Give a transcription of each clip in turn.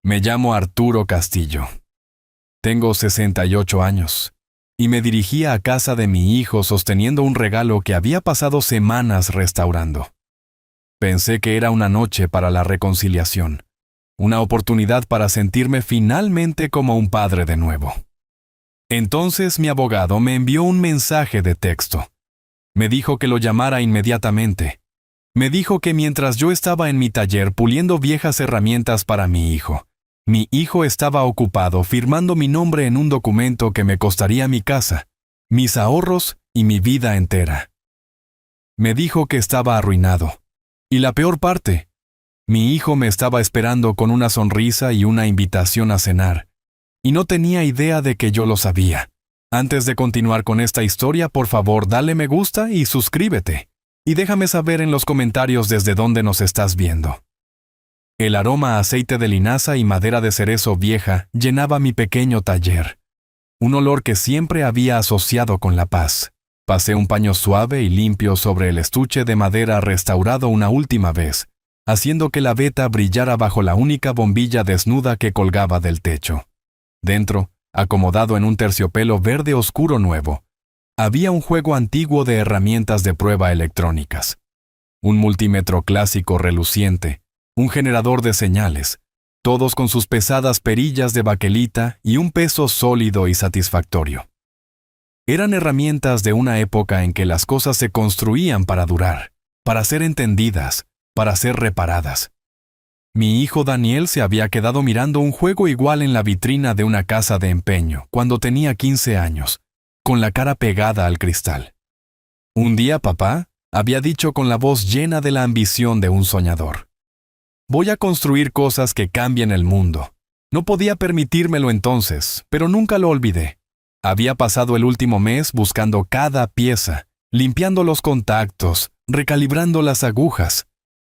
Me llamo Arturo Castillo. Tengo 68 años y me dirigía a casa de mi hijo sosteniendo un regalo que había pasado semanas restaurando. Pensé que era una noche para la reconciliación, una oportunidad para sentirme finalmente como un padre de nuevo. Entonces mi abogado me envió un mensaje de texto. Me dijo que lo llamara inmediatamente. Me dijo que mientras yo estaba en mi taller puliendo viejas herramientas para mi hijo estaba ocupado firmando mi nombre en un documento que me costaría mi casa, mis ahorros y mi vida entera. Me dijo que estaba arruinado. Y la peor parte, mi hijo me estaba esperando con una sonrisa y una invitación a cenar, y no tenía idea de que yo lo sabía. Antes de continuar con esta historia, por favor, dale me gusta y suscríbete. Y déjame saber en los comentarios desde dónde nos estás viendo. El aroma a aceite de linaza y madera de cerezo vieja llenaba mi pequeño taller. Un olor que siempre había asociado con la paz. Pasé un paño suave y limpio sobre el estuche de madera restaurado una última vez, haciendo que la veta brillara bajo la única bombilla desnuda que colgaba del techo. Dentro, acomodado en un terciopelo verde oscuro nuevo, había un juego antiguo de herramientas de prueba electrónicas. Un multímetro clásico reluciente, un generador de señales, todos con sus pesadas perillas de baquelita y un peso sólido y satisfactorio. Eran herramientas de una época en que las cosas se construían para durar, para ser entendidas, para ser reparadas. Mi hijo Daniel se había quedado mirando un juego igual en la vitrina de una casa de empeño cuando tenía 15 años, con la cara pegada al cristal. Un día papá había dicho con la voz llena de la ambición de un soñador: voy a construir cosas que cambien el mundo. No podía permitírmelo entonces, pero nunca lo olvidé. Había pasado el último mes buscando cada pieza, limpiando los contactos, recalibrando las agujas.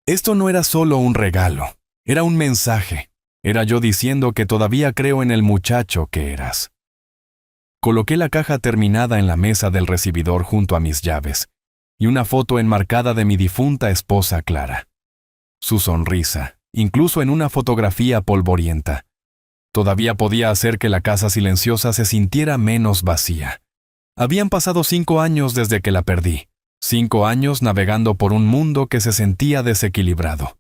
Esto no era solo un regalo, era un mensaje. Era yo diciendo que todavía creo en el muchacho que eras. Coloqué la caja terminada en la mesa del recibidor junto a mis llaves y una foto enmarcada de mi difunta esposa Clara. Su sonrisa, incluso en una fotografía polvorienta, todavía podía hacer que la casa silenciosa se sintiera menos vacía. Habían pasado 5 años desde que la perdí. 5 años navegando por un mundo que se sentía desequilibrado.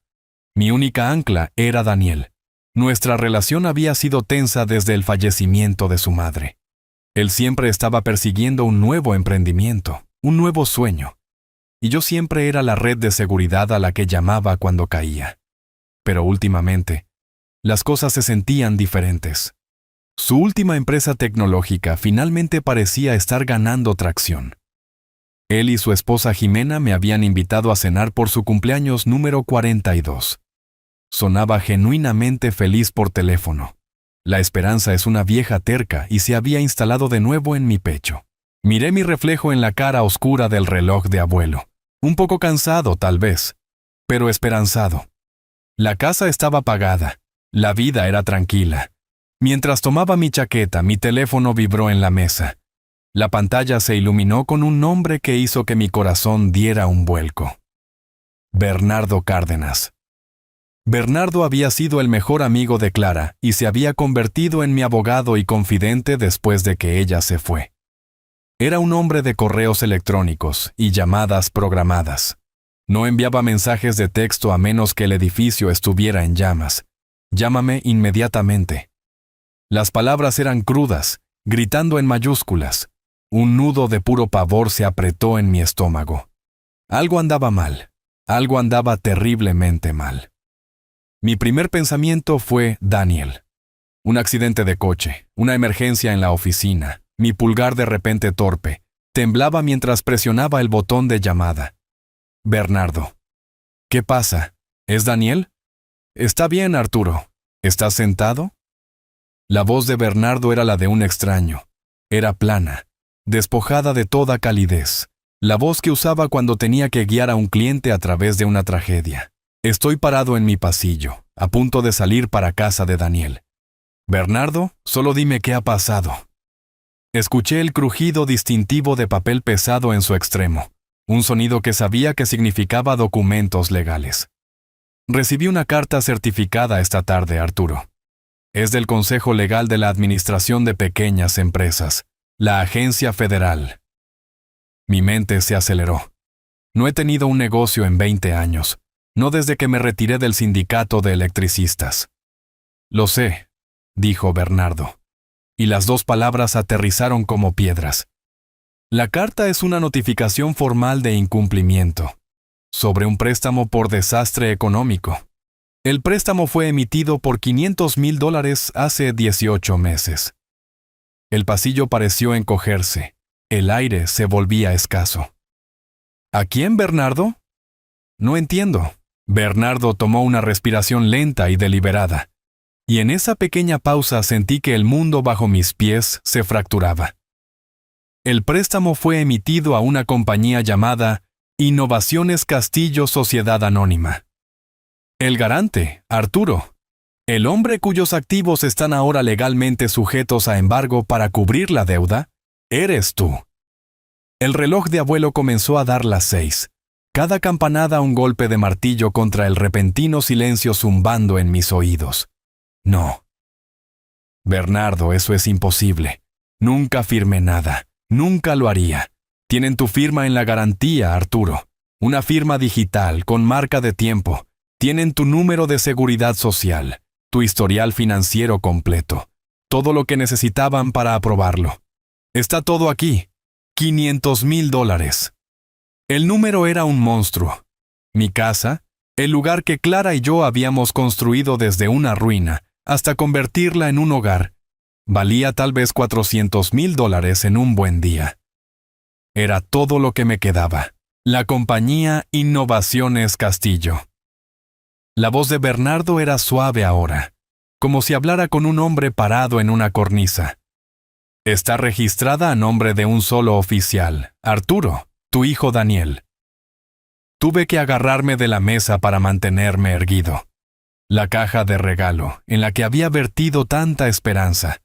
Mi única ancla era Daniel. Nuestra relación había sido tensa desde el fallecimiento de su madre. Él siempre estaba persiguiendo un nuevo emprendimiento, un nuevo sueño. Y yo siempre era la red de seguridad a la que llamaba cuando caía. Pero últimamente, las cosas se sentían diferentes. Su última empresa tecnológica finalmente parecía estar ganando tracción. Él y su esposa Jimena me habían invitado a cenar por su cumpleaños número 42. Sonaba genuinamente feliz por teléfono. La esperanza es una vieja terca y se había instalado de nuevo en mi pecho. Miré mi reflejo en la cara oscura del reloj de abuelo. Un poco cansado, tal vez, pero esperanzado. La casa estaba pagada. La vida era tranquila. Mientras tomaba mi chaqueta, mi teléfono vibró en la mesa. La pantalla se iluminó con un nombre que hizo que mi corazón diera un vuelco. Bernardo Cárdenas. Bernardo había sido el mejor amigo de Clara y se había convertido en mi abogado y confidente después de que ella se fue. Era un hombre de correos electrónicos y llamadas programadas. No enviaba mensajes de texto a menos que el edificio estuviera en llamas. Llámame inmediatamente. Las palabras eran crudas, gritando en mayúsculas. Un nudo de puro pavor se apretó en mi estómago. Algo andaba mal. Algo andaba terriblemente mal. Mi primer pensamiento fue Daniel. Un accidente de coche, una emergencia en la oficina. Mi pulgar de repente torpe. Temblaba mientras presionaba el botón de llamada. Bernardo. ¿Qué pasa? ¿Es Daniel? Está bien, Arturo. ¿Estás sentado? La voz de Bernardo era la de un extraño. Era plana, despojada de toda calidez. La voz que usaba cuando tenía que guiar a un cliente a través de una tragedia. Estoy parado en mi pasillo, a punto de salir para casa de Daniel. Bernardo, solo dime qué ha pasado. Escuché el crujido distintivo de papel pesado en su extremo, un sonido que sabía que significaba documentos legales. Recibí una carta certificada esta tarde, Arturo. Es del Consejo Legal de la Administración de Pequeñas Empresas, la agencia federal. Mi mente se aceleró. No he tenido un negocio en 20 años, no desde que me retiré del sindicato de electricistas. Lo sé, dijo Bernardo, y las dos palabras aterrizaron como piedras. La carta es una notificación formal de incumplimiento, sobre un préstamo por desastre económico. El préstamo fue emitido por $500,000 hace 18 meses. El pasillo pareció encogerse. El aire se volvía escaso. ¿A quién, Bernardo? No entiendo. Bernardo tomó una respiración lenta y deliberada, y en esa pequeña pausa sentí que el mundo bajo mis pies se fracturaba. El préstamo fue emitido a una compañía llamada Innovaciones Castillo Sociedad Anónima. El garante, Arturo, el hombre cuyos activos están ahora legalmente sujetos a embargo para cubrir la deuda, eres tú. El reloj de abuelo comenzó a dar las 6. Cada campanada un golpe de martillo contra el repentino silencio zumbando en mis oídos. No. Bernardo, eso es imposible. Nunca firmé nada. Nunca lo haría. Tienen tu firma en la garantía, Arturo. Una firma digital, con marca de tiempo. Tienen tu número de seguridad social, tu historial financiero completo. Todo lo que necesitaban para aprobarlo. Está todo aquí. $500,000. El número era un monstruo. Mi casa, el lugar que Clara y yo habíamos construido desde una ruina hasta convertirla en un hogar, valía tal vez $400,000 en un buen día. Era todo lo que me quedaba. La compañía Innovaciones Castillo. La voz de Bernardo era suave ahora, como si hablara con un hombre parado en una cornisa. Está registrada a nombre de un solo oficial, Arturo, tu hijo Daniel. Tuve que agarrarme de la mesa para mantenerme erguido. La caja de regalo, en la que había vertido tanta esperanza,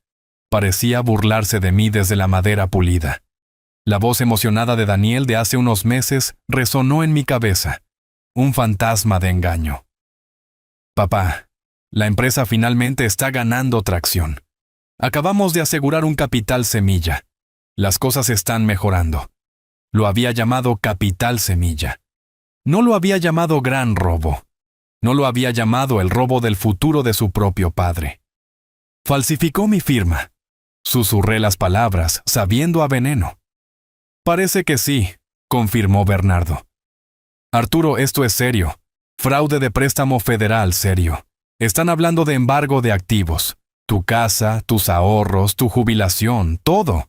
parecía burlarse de mí desde la madera pulida. La voz emocionada de Daniel de hace unos meses resonó en mi cabeza, un fantasma de engaño. Papá, la empresa finalmente está ganando tracción. Acabamos de asegurar un capital semilla. Las cosas están mejorando. Lo había llamado capital semilla. No lo había llamado gran robo. No lo había llamado el robo del futuro de su propio padre. Falsificó mi firma. Susurré las palabras, sabiendo a veneno. Parece que sí, confirmó Bernardo. Arturo, esto es serio. Fraude de préstamo federal serio. Están hablando de embargo de activos. Tu casa, tus ahorros, tu jubilación, todo.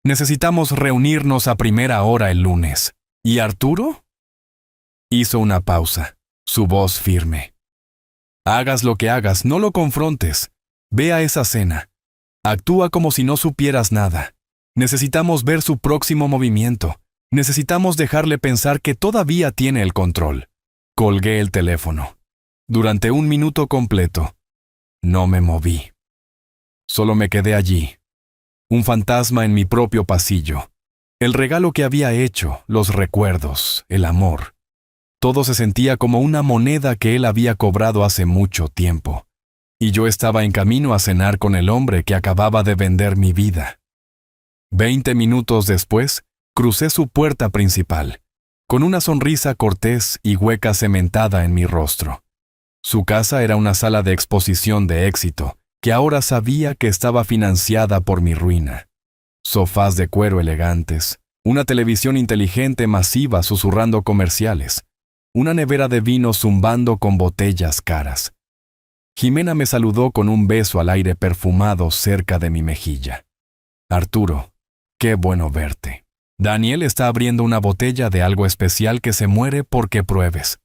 Necesitamos reunirnos a primera hora el lunes. ¿Y Arturo? Hizo una pausa, su voz firme. Hagas lo que hagas, no lo confrontes. Ve a esa cena. Actúa como si no supieras nada. Necesitamos ver su próximo movimiento. Necesitamos dejarle pensar que todavía tiene el control. Colgué el teléfono. Durante 1 minuto completo, no me moví. Solo me quedé allí, un fantasma en mi propio pasillo. El regalo que había hecho, los recuerdos, el amor. Todo se sentía como una moneda que él había cobrado hace mucho tiempo. Y yo estaba en camino a cenar con el hombre que acababa de vender mi vida. 20 minutos después, crucé su puerta principal, con una sonrisa cortés y hueca cementada en mi rostro. Su casa era una sala de exposición de éxito, que ahora sabía que estaba financiada por mi ruina. Sofás de cuero elegantes, una televisión inteligente masiva susurrando comerciales, una nevera de vino zumbando con botellas caras. Jimena me saludó con un beso al aire perfumado cerca de mi mejilla. Arturo, qué bueno verte. Daniel está abriendo una botella de algo especial que se muere porque pruebes.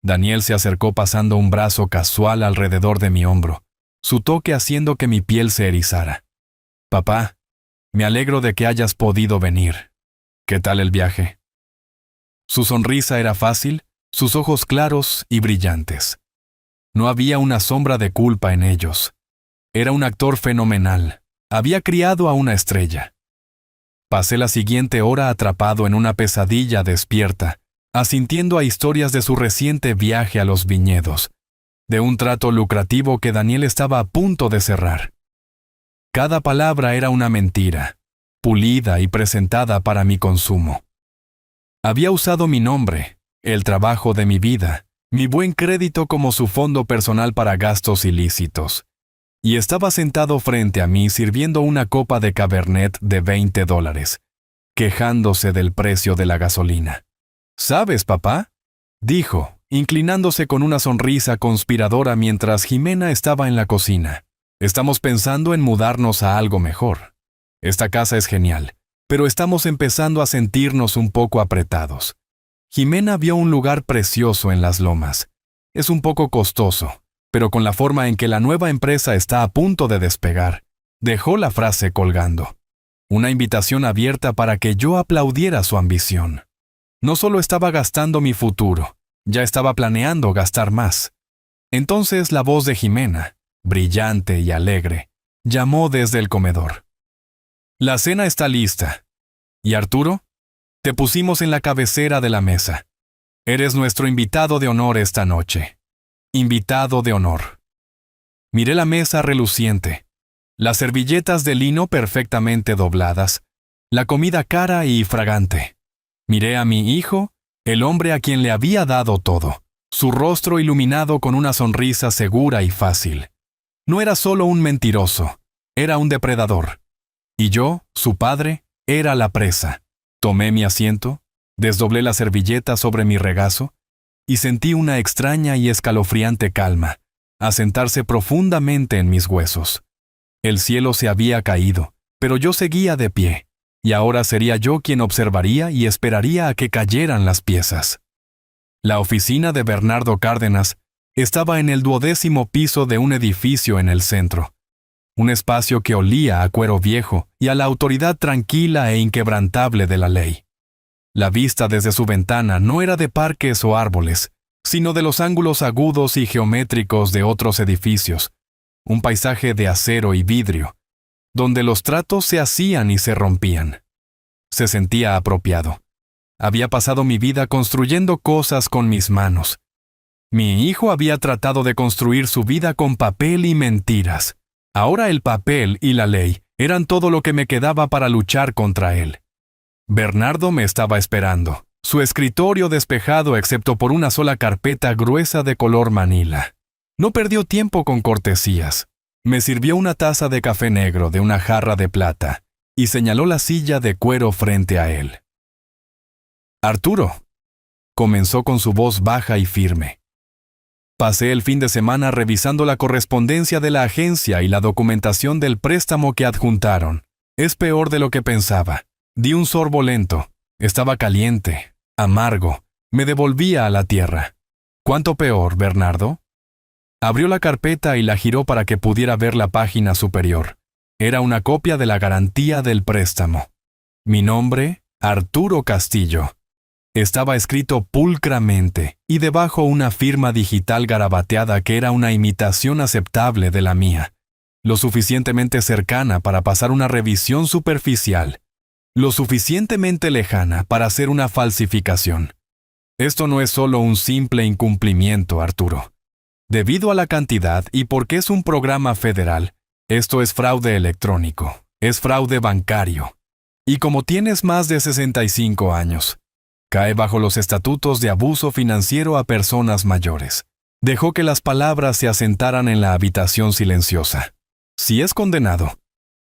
Daniel se acercó pasando un brazo casual alrededor de mi hombro, su toque haciendo que mi piel se erizara. Papá, me alegro de que hayas podido venir. ¿Qué tal el viaje? Su sonrisa era fácil, sus ojos claros y brillantes. No había una sombra de culpa en ellos. Era un actor fenomenal. Había criado a una estrella. Pasé la siguiente hora atrapado en una pesadilla despierta, asintiendo a historias de su reciente viaje a los viñedos, de un trato lucrativo que Daniel estaba a punto de cerrar. Cada palabra era una mentira, pulida y presentada para mi consumo. Había usado mi nombre, el trabajo de mi vida, mi buen crédito como su fondo personal para gastos ilícitos, y estaba sentado frente a mí sirviendo una copa de Cabernet de $20, quejándose del precio de la gasolina. ¿Sabes, papá?, dijo, inclinándose con una sonrisa conspiradora mientras Jimena estaba en la cocina. Estamos pensando en mudarnos a algo mejor. Esta casa es genial, pero estamos empezando a sentirnos un poco apretados. Jimena vio un lugar precioso en las lomas. Es un poco costoso, pero con la forma en que la nueva empresa está a punto de despegar, dejó la frase colgando. Una invitación abierta para que yo aplaudiera su ambición. No solo estaba gastando mi futuro, ya estaba planeando gastar más. Entonces la voz de Jimena, brillante y alegre, llamó desde el comedor. La cena está lista. ¿Y Arturo? Te pusimos en la cabecera de la mesa. Eres nuestro invitado de honor esta noche. Invitado de honor. Miré la mesa reluciente, las servilletas de lino perfectamente dobladas, la comida cara y fragante. Miré a mi hijo, el hombre a quien le había dado todo, su rostro iluminado con una sonrisa segura y fácil. No era solo un mentiroso, era un depredador. Y yo, su padre, era la presa. Tomé mi asiento, desdoblé la servilleta sobre mi regazo y sentí una extraña y escalofriante calma asentarse profundamente en mis huesos. El cielo se había caído, pero yo seguía de pie, y ahora sería yo quien observaría y esperaría a que cayeran las piezas. La oficina de Bernardo Cárdenas estaba en el 12º piso de un edificio en el centro. Un espacio que olía a cuero viejo y a la autoridad tranquila e inquebrantable de la ley. La vista desde su ventana no era de parques o árboles, sino de los ángulos agudos y geométricos de otros edificios, un paisaje de acero y vidrio, donde los tratos se hacían y se rompían. Se sentía apropiado. Había pasado mi vida construyendo cosas con mis manos. Mi hijo había tratado de construir su vida con papel y mentiras. Ahora el papel y la ley eran todo lo que me quedaba para luchar contra él. Bernardo me estaba esperando, su escritorio despejado excepto por una sola carpeta gruesa de color manila. No perdió tiempo con cortesías. Me sirvió una taza de café negro de una jarra de plata y señaló la silla de cuero frente a él. Arturo, comenzó con su voz baja y firme. Pasé el fin de semana revisando la correspondencia de la agencia y la documentación del préstamo que adjuntaron. Es peor de lo que pensaba. Di un sorbo lento. Estaba caliente, amargo. Me devolvía a la tierra. ¿Cuánto peor, Bernardo? Abrió la carpeta y la giró para que pudiera ver la página superior. Era una copia de la garantía del préstamo. Mi nombre, Arturo Castillo. Estaba escrito pulcramente y debajo una firma digital garabateada que era una imitación aceptable de la mía, lo suficientemente cercana para pasar una revisión superficial, lo suficientemente lejana para hacer una falsificación. Esto no es solo un simple incumplimiento, Arturo. Debido a la cantidad y porque es un programa federal, esto es fraude electrónico, es fraude bancario. Y como tienes más de 65 años, cae bajo los estatutos de abuso financiero a personas mayores. Dejó que las palabras se asentaran en la habitación silenciosa. Si es condenado,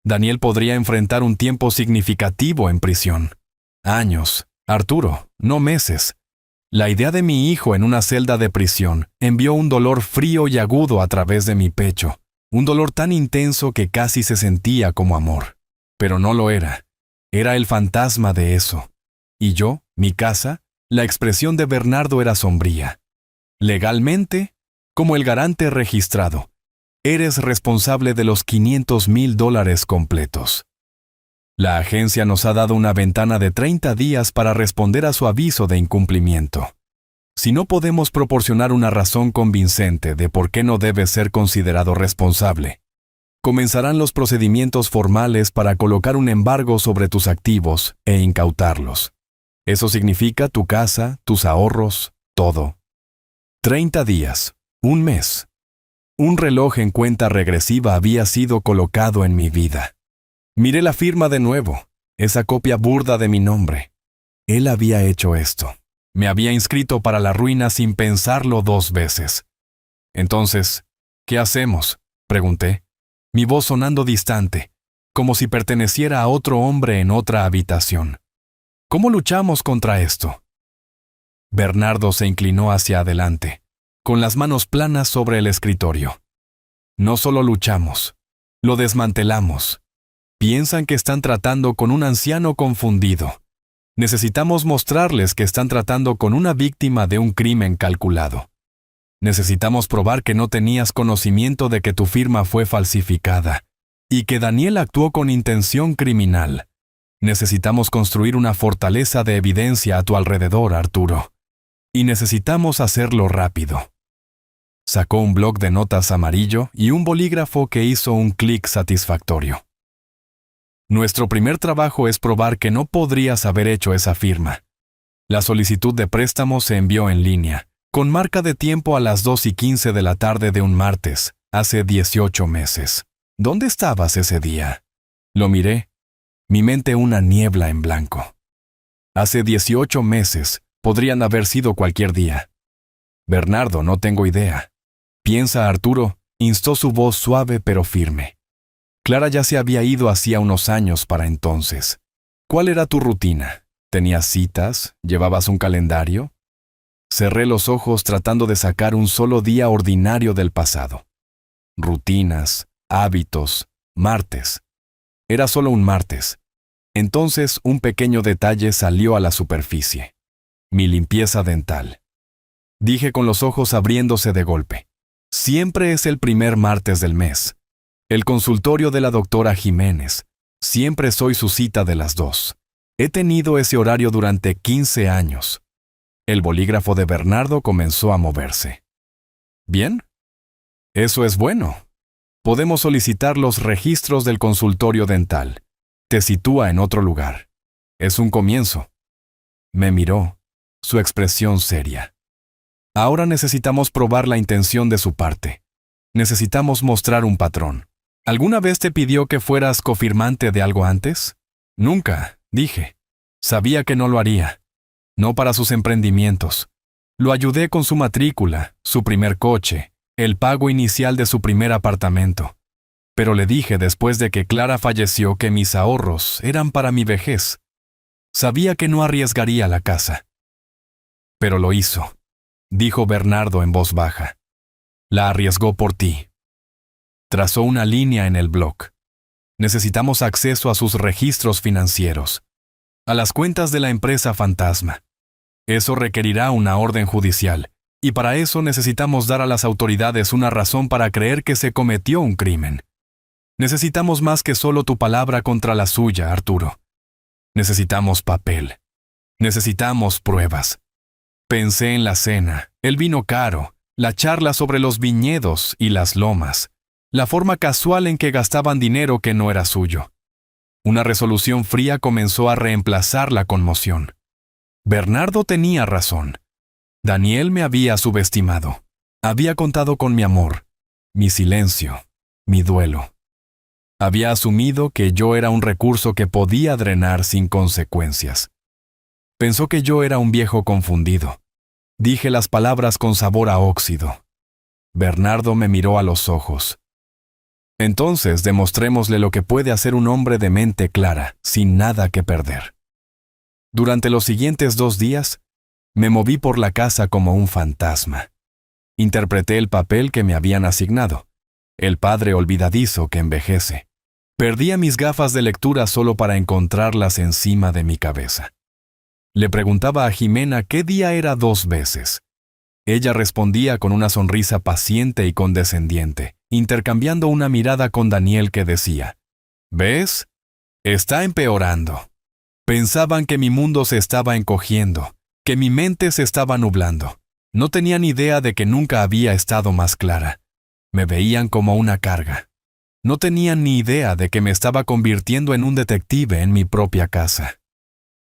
Daniel podría enfrentar un tiempo significativo en prisión. Años, Arturo, no meses. La idea de mi hijo en una celda de prisión envió un dolor frío y agudo a través de mi pecho, un dolor tan intenso que casi se sentía como amor. Pero no lo era. Era el fantasma de eso. Y yo, mi casa, la expresión de Bernardo era sombría. Legalmente, como el garante registrado, eres responsable de los $500,000 completos. La agencia nos ha dado una ventana de 30 días para responder a su aviso de incumplimiento. Si no podemos proporcionar una razón convincente de por qué no debes ser considerado responsable, comenzarán los procedimientos formales para colocar un embargo sobre tus activos e incautarlos. Eso significa tu casa, tus ahorros, todo. 30 días, Un mes. Un reloj en cuenta regresiva había sido colocado en mi vida. Miré la firma de nuevo, esa copia burda de mi nombre. Él había hecho esto. Me había inscrito para la ruina sin pensarlo 2 veces. Entonces, ¿qué hacemos?, pregunté, mi voz sonando distante, como si perteneciera a otro hombre en otra habitación. ¿Cómo luchamos contra esto? Bernardo se inclinó hacia adelante, con las manos planas sobre el escritorio. No solo luchamos, lo desmantelamos. Piensan que están tratando con un anciano confundido. Necesitamos mostrarles que están tratando con una víctima de un crimen calculado. Necesitamos probar que no tenías conocimiento de que tu firma fue falsificada y que Daniel actuó con intención criminal. Necesitamos construir una fortaleza de evidencia a tu alrededor, Arturo. Y necesitamos hacerlo rápido. Sacó un bloc de notas amarillo y un bolígrafo que hizo un clic satisfactorio. Nuestro primer trabajo es probar que no podrías haber hecho esa firma. La solicitud de préstamo se envió en línea, con marca de tiempo a las 2:15 de la tarde de un martes, hace 18 meses. ¿Dónde estabas ese día? Lo miré, mi mente una niebla en blanco. Hace 18 meses, podrían haber sido cualquier día. Bernardo, no tengo idea. Piensa, Arturo, instó su voz suave pero firme. Clara ya se había ido hacía unos años para entonces. ¿Cuál era tu rutina? ¿Tenías citas? ¿Llevabas un calendario? Cerré los ojos tratando de sacar un solo día ordinario del pasado. Rutinas, hábitos, martes. Era solo un martes. Entonces un pequeño detalle salió a la superficie. Mi limpieza dental. Dije con los ojos abriéndose de golpe. Siempre es el primer martes del mes. El consultorio de la doctora Jiménez. Siempre soy su cita de las 2. He tenido ese horario durante 15 años. El bolígrafo de Bernardo comenzó a moverse. ¿Bien? Eso es bueno. Podemos solicitar los registros del consultorio dental. Te sitúa en otro lugar. Es un comienzo. Me miró, su expresión seria. Ahora necesitamos probar la intención de su parte. Necesitamos mostrar un patrón. ¿Alguna vez te pidió que fueras cofirmante de algo antes? Nunca, dije. Sabía que no lo haría. No para sus emprendimientos. Lo ayudé con su matrícula, su primer coche, el pago inicial de su primer apartamento. Pero le dije después de que Clara falleció que mis ahorros eran para mi vejez. Sabía que no arriesgaría la casa. Pero lo hizo, dijo Bernardo en voz baja. La arriesgó por ti. Trazó una línea en el bloc. Necesitamos acceso a sus registros financieros, a las cuentas de la empresa fantasma. Eso requerirá una orden judicial, y para eso necesitamos dar a las autoridades una razón para creer que se cometió un crimen. Necesitamos más que solo tu palabra contra la suya, Arturo. Necesitamos papel. Necesitamos pruebas. Pensé en la cena, el vino caro, la charla sobre los viñedos y las lomas, la forma casual en que gastaban dinero que no era suyo. Una resolución fría comenzó a reemplazar la conmoción. Bernardo tenía razón. Daniel me había subestimado. Había contado con mi amor, mi silencio, mi duelo. Había asumido que yo era un recurso que podía drenar sin consecuencias. Pensó que yo era un viejo confundido. Dije las palabras con sabor a óxido. Bernardo me miró a los ojos. Entonces demostrémosle lo que puede hacer un hombre de mente clara, sin nada que perder. Durante los siguientes 2 días, me moví por la casa como un fantasma. Interpreté el papel que me habían asignado, el padre olvidadizo que envejece. Perdía mis gafas de lectura solo para encontrarlas encima de mi cabeza. Le preguntaba a Jimena qué día era 2 veces. Ella respondía con una sonrisa paciente y condescendiente, intercambiando una mirada con Daniel que decía, ¿ves? Está empeorando. Pensaban que mi mundo se estaba encogiendo, que mi mente se estaba nublando. No tenían idea de que nunca había estado más clara. Me veían como una carga. No tenían ni idea de que me estaba convirtiendo en un detective en mi propia casa.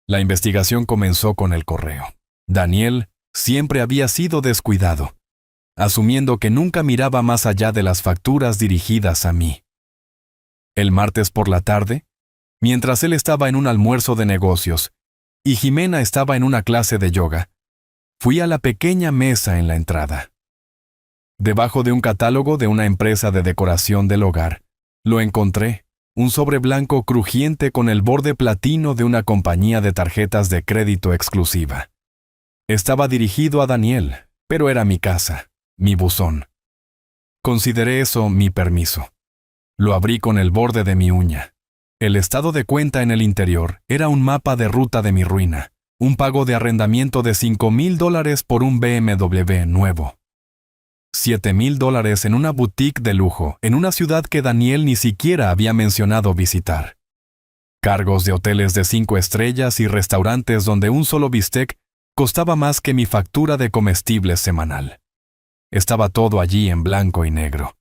La investigación comenzó con el correo. Daniel siempre había sido descuidado. asumiendo que nunca miraba más allá de las facturas dirigidas a mí. El martes por la tarde, mientras él estaba en un almuerzo de negocios y Jimena estaba en una clase de yoga, fui a la pequeña mesa en la entrada. Debajo de un catálogo de una empresa de decoración del hogar, lo encontré, un sobre blanco crujiente con el borde platino de una compañía de tarjetas de crédito exclusiva. Estaba dirigido a Daniel, pero era mi casa, mi buzón. Consideré eso mi permiso. Lo abrí con el borde de mi uña. El estado de cuenta en el interior era un mapa de ruta de mi ruina, un pago de arrendamiento de $5,000 por un BMW nuevo. $7,000 en una boutique de lujo en una ciudad que Daniel ni siquiera había mencionado visitar. Cargos de hoteles de 5 estrellas y restaurantes donde un solo bistec costaba más que mi factura de comestibles semanal. Estaba todo allí en blanco y negro.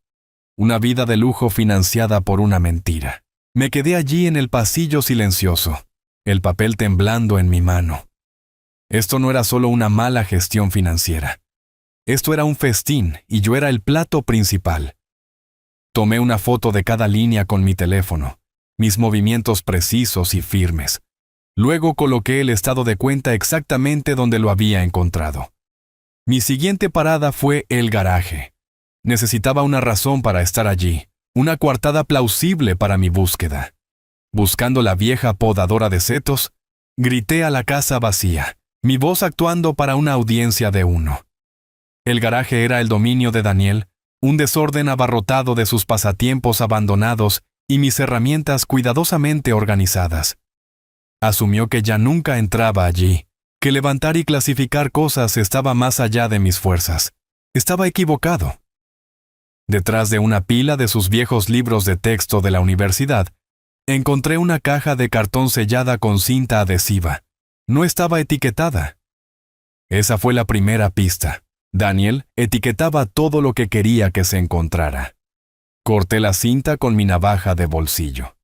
Una vida de lujo financiada por una mentira. Me quedé allí en el pasillo silencioso, el papel temblando en mi mano. Esto no era solo una mala gestión financiera. Esto era un festín y yo era el plato principal. Tomé una foto de cada línea con mi teléfono, mis movimientos precisos y firmes. Luego coloqué el estado de cuenta exactamente donde lo había encontrado. Mi siguiente parada fue el garaje. Necesitaba una razón para estar allí, una coartada plausible para mi búsqueda. Buscando la vieja podadora de setos, grité a la casa vacía, mi voz actuando para una audiencia de 1. El garaje era el dominio de Daniel, un desorden abarrotado de sus pasatiempos abandonados y mis herramientas cuidadosamente organizadas. Asumió que ya nunca entraba allí, que levantar y clasificar cosas estaba más allá de mis fuerzas. Estaba equivocado. Detrás de una pila de sus viejos libros de texto de la universidad, encontré una caja de cartón sellada con cinta adhesiva. No estaba etiquetada. Esa fue la primera pista. Daniel etiquetaba todo lo que quería que se encontrara. Corté la cinta con mi navaja de bolsillo.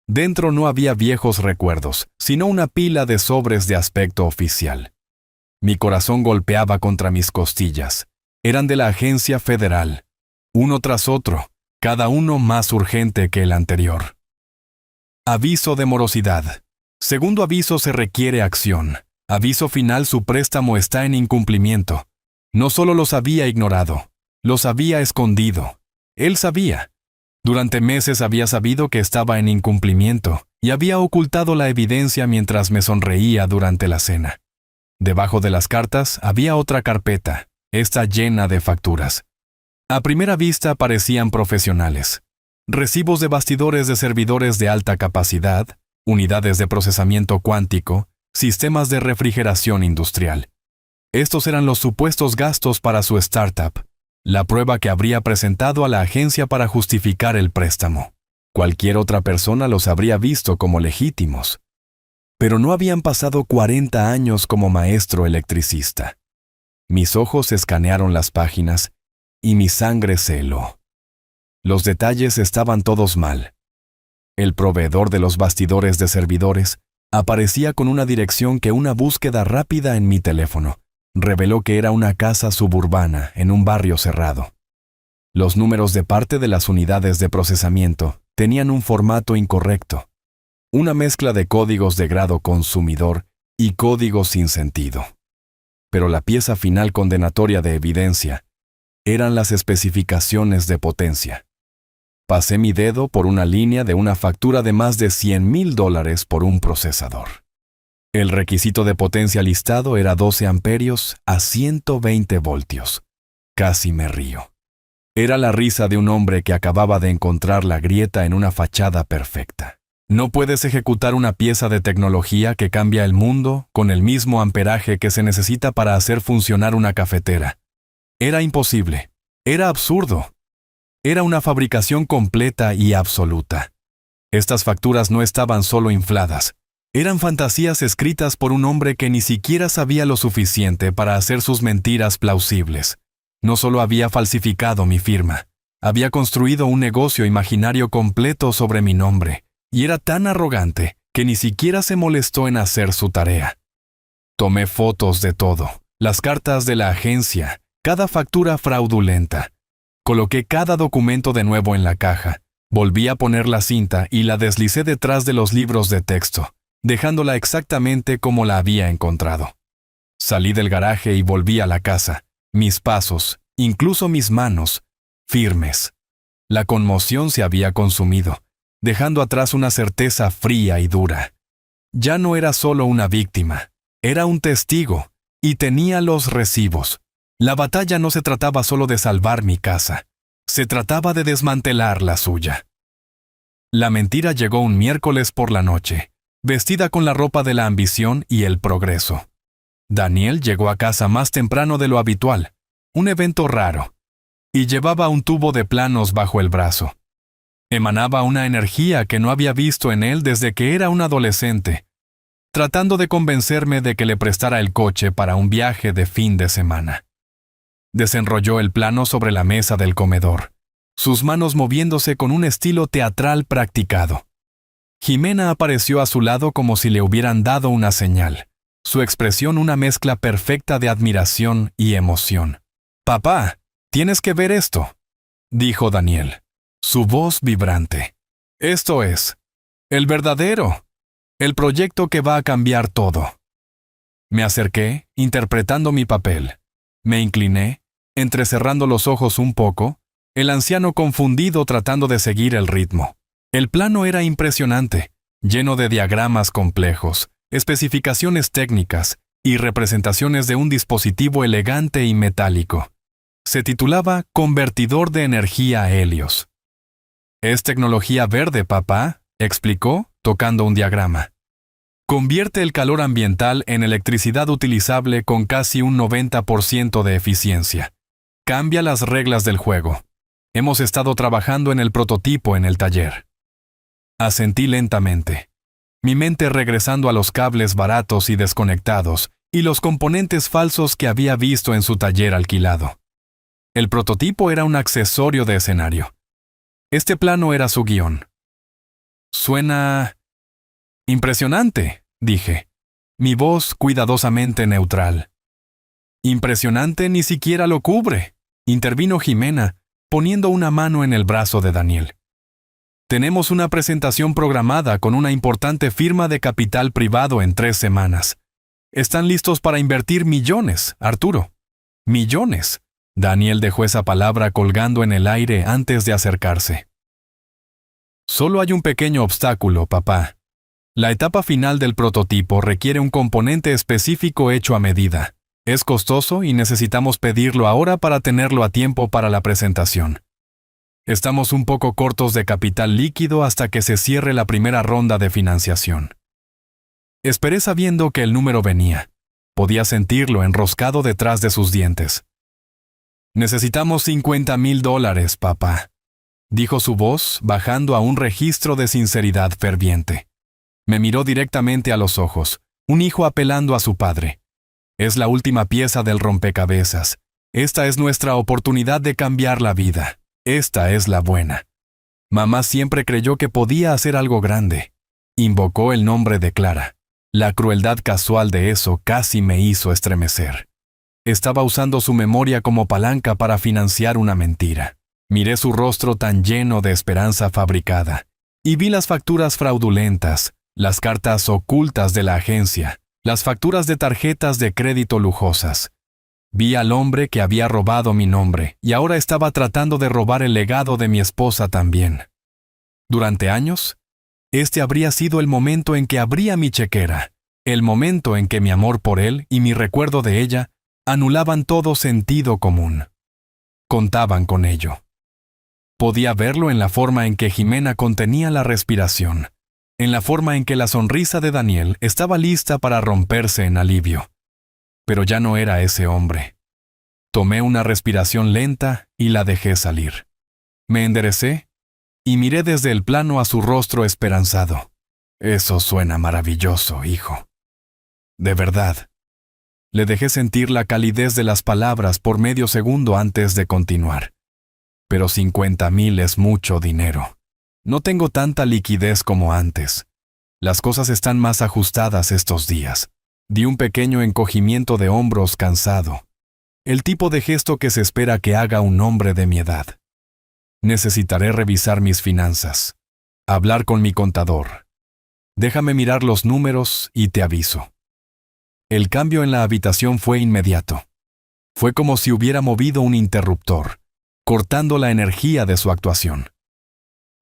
Dentro no había viejos recuerdos, sino una pila de sobres de aspecto oficial. Mi corazón golpeaba contra mis costillas. Eran de la agencia federal. Uno tras otro, cada uno más urgente que el anterior. Aviso de morosidad. Segundo aviso, se requiere acción. Aviso final, su préstamo está en incumplimiento. No solo los había ignorado, los había escondido. Él sabía. Durante meses había sabido que estaba en incumplimiento y había ocultado la evidencia mientras me sonreía durante la cena. Debajo de las cartas había otra carpeta, esta llena de facturas. A primera vista parecían profesionales. Recibos de bastidores de servidores de alta capacidad, unidades de procesamiento cuántico, sistemas de refrigeración industrial. Estos eran los supuestos gastos para su startup, la prueba que habría presentado a la agencia para justificar el préstamo. Cualquier otra persona los habría visto como legítimos. Pero no habían pasado 40 años como maestro electricista. Mis ojos escanearon las páginas y mi sangre se heló. Los detalles estaban todos mal. El proveedor de los bastidores de servidores aparecía con una dirección que una búsqueda rápida en mi teléfono reveló que era una casa suburbana en un barrio cerrado. Los números de parte de las unidades de procesamiento tenían un formato incorrecto, una mezcla de códigos de grado consumidor y códigos sin sentido. Pero la pieza final condenatoria de evidencia eran las especificaciones de potencia. Pasé mi dedo por una línea de una factura de más de $100,000 por un procesador. El requisito de potencia listado era 12 amperios a 120 voltios. Casi me río. Era la risa de un hombre que acababa de encontrar la grieta en una fachada perfecta. No puedes ejecutar una pieza de tecnología que cambia el mundo con el mismo amperaje que se necesita para hacer funcionar una cafetera. Era imposible. Era absurdo. Era una fabricación completa y absoluta. Estas facturas no estaban solo infladas. Eran fantasías escritas por un hombre que ni siquiera sabía lo suficiente para hacer sus mentiras plausibles. No solo había falsificado mi firma, había construido un negocio imaginario completo sobre mi nombre, y era tan arrogante que ni siquiera se molestó en hacer su tarea. Tomé fotos de todo, las cartas de la agencia, cada factura fraudulenta. Coloqué cada documento de nuevo en la caja, volví a poner la cinta y la deslicé detrás de los libros de texto, dejándola exactamente como la había encontrado. Salí del garaje y volví a la casa, mis pasos, incluso mis manos, firmes. La conmoción se había consumido, dejando atrás una certeza fría y dura. Ya no era solo una víctima, era un testigo, y tenía los recibos. La batalla no se trataba solo de salvar mi casa, se trataba de desmantelar la suya. La mentira llegó un miércoles por la noche, vestida con la ropa de la ambición y el progreso. Daniel llegó a casa más temprano de lo habitual, un evento raro, y llevaba un tubo de planos bajo el brazo. Emanaba una energía que no había visto en él desde que era un adolescente, tratando de convencerme de que le prestara el coche para un viaje de fin de semana. Desenrolló el plano sobre la mesa del comedor, sus manos moviéndose con un estilo teatral practicado. Jimena apareció a su lado como si le hubieran dado una señal, su expresión una mezcla perfecta de admiración y emoción. «Papá, tienes que ver esto», dijo Daniel, su voz vibrante. «Esto es, el verdadero, el proyecto que va a cambiar todo». Me acerqué, interpretando mi papel. Me incliné, entrecerrando los ojos un poco, el anciano confundido tratando de seguir el ritmo. El plano era impresionante, lleno de diagramas complejos, especificaciones técnicas y representaciones de un dispositivo elegante y metálico. Se titulaba Convertidor de energía a helios. «Es tecnología verde, papá», explicó, tocando un diagrama. «Convierte el calor ambiental en electricidad utilizable con casi un 90% de eficiencia. Cambia las reglas del juego. Hemos estado trabajando en el prototipo en el taller». Asentí lentamente, mi mente regresando a los cables baratos y desconectados y los componentes falsos que había visto en su taller alquilado. El prototipo era un accesorio de escenario. Este plano era su guión. «Suena impresionante», dije, mi voz cuidadosamente neutral. «Impresionante ni siquiera lo cubre», intervino Jimena, poniendo una mano en el brazo de Daniel. «Tenemos una presentación programada con una importante firma de capital privado en 3 semanas. Están listos para invertir millones, Arturo. Millones». Daniel dejó esa palabra colgando en el aire antes de acercarse. «Solo hay un pequeño obstáculo, papá. La etapa final del prototipo requiere un componente específico hecho a medida. Es costoso y necesitamos pedirlo ahora para tenerlo a tiempo para la presentación. Estamos un poco cortos de capital líquido hasta que se cierre la primera ronda de financiación». Esperé sabiendo que el número venía. Podía sentirlo enroscado detrás de sus dientes. «Necesitamos $50,000, papá», dijo su voz, bajando a un registro de sinceridad ferviente. Me miró directamente a los ojos, un hijo apelando a su padre. «Es la última pieza del rompecabezas. Esta es nuestra oportunidad de cambiar la vida. Esta es la buena». Mamá siempre creyó que podía hacer algo grande. Invocó el nombre de Clara. La crueldad casual de eso casi me hizo estremecer. Estaba usando su memoria como palanca para financiar una mentira. Miré su rostro tan lleno de esperanza fabricada, y vi las facturas fraudulentas, las cartas ocultas de la agencia, las facturas de tarjetas de crédito lujosas. Vi al hombre que había robado mi nombre y ahora estaba tratando de robar el legado de mi esposa también. Durante años, este habría sido el momento en que abría mi chequera, el momento en que mi amor por él y mi recuerdo de ella anulaban todo sentido común. Contaban con ello. Podía verlo en la forma en que Jimena contenía la respiración, en la forma en que la sonrisa de Daniel estaba lista para romperse en alivio. Pero ya no era ese hombre. Tomé una respiración lenta y la dejé salir. Me enderecé y miré desde el plano a su rostro esperanzado. «Eso suena maravilloso, hijo. De verdad». Le dejé sentir la calidez de las palabras por medio segundo antes de continuar. «Pero $50,000 es mucho dinero. No tengo tanta liquidez como antes. Las cosas están más ajustadas estos días». Di un pequeño encogimiento de hombros cansado. el tipo de gesto que se espera que haga un hombre de mi edad. Necesitaré revisar mis finanzas, hablar con mi contador. Déjame mirar los números y te aviso. El cambio en la habitación fue inmediato. Fue como si hubiera movido un interruptor, cortando la energía de su actuación.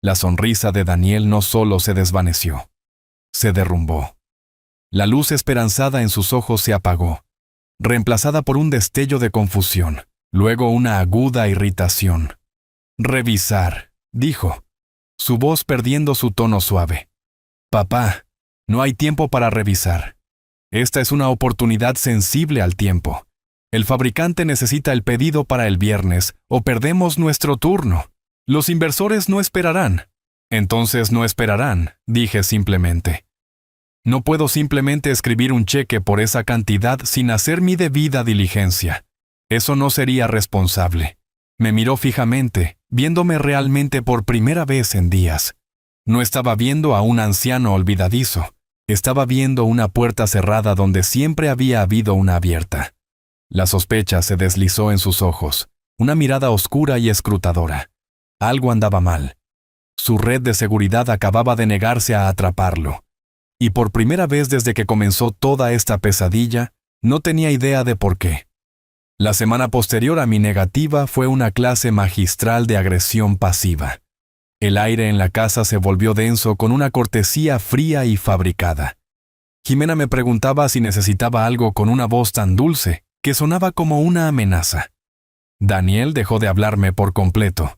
La sonrisa de Daniel no solo se desvaneció, se derrumbó. La luz esperanzada en sus ojos se apagó, reemplazada por un destello de confusión, luego una aguda irritación. «Revisar», dijo, su voz perdiendo su tono suave. «Papá, no hay tiempo para revisar. Esta es una oportunidad sensible al tiempo. El fabricante necesita el pedido para el viernes o perdemos nuestro turno. Los inversores no esperarán». «Entonces no esperarán», dije simplemente. «No puedo simplemente escribir un cheque por esa cantidad sin hacer mi debida diligencia. Eso no sería responsable». Me miró fijamente, viéndome realmente por primera vez en días. No estaba viendo a un anciano olvidadizo. Estaba viendo una puerta cerrada donde siempre había habido una abierta. La sospecha se deslizó en sus ojos, una mirada oscura y escrutadora. Algo andaba mal. Su red de seguridad acababa de negarse a atraparlo. Y por primera vez desde que comenzó toda esta pesadilla, no tenía idea de por qué. La semana posterior a mi negativa fue una clase magistral de agresión pasiva. El aire en la casa se volvió denso con una cortesía fría y fabricada. Jimena me preguntaba si necesitaba algo con una voz tan dulce que sonaba como una amenaza. Daniel dejó de hablarme por completo,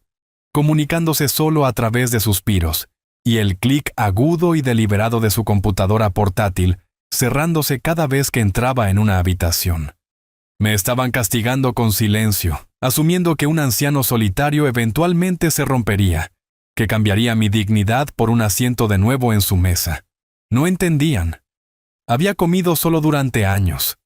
comunicándose solo a través de suspiros, y el clic agudo y deliberado de su computadora portátil cerrándose cada vez que entraba en una habitación. Me estaban castigando con silencio, asumiendo que un anciano solitario eventualmente se rompería, que cambiaría mi dignidad por un asiento de nuevo en su mesa. No entendían. Había comido solo durante años.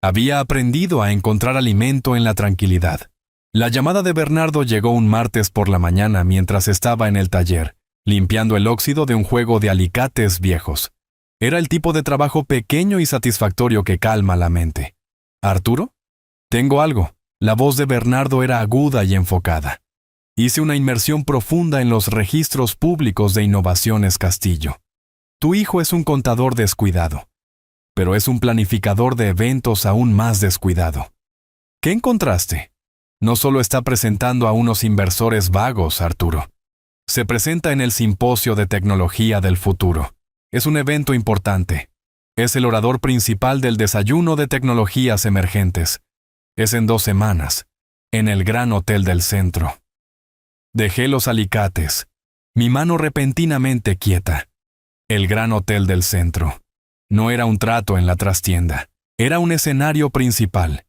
Había aprendido a encontrar alimento en la tranquilidad. La llamada de Bernardo llegó un martes por la mañana mientras estaba en el taller, limpiando el óxido de un juego de alicates viejos. Era el tipo de trabajo pequeño y satisfactorio que calma la mente. «¿Arturo? Tengo algo». La voz de Bernardo era aguda y enfocada. Hice una inmersión profunda en los registros públicos de Innovaciones Castillo. Tu hijo es un contador descuidado, pero es un planificador de eventos aún más descuidado. ¿Qué encontraste? No solo está presentando a unos inversores vagos, Arturo. Se presenta en el Simposio de Tecnología del Futuro. Es un evento importante. Es el orador principal del Desayuno de Tecnologías Emergentes. Es en 2 semanas, en el Gran Hotel del Centro. Dejé los alicates, mi mano repentinamente quieta. El Gran Hotel del Centro. No era un trato en la trastienda, era un escenario principal.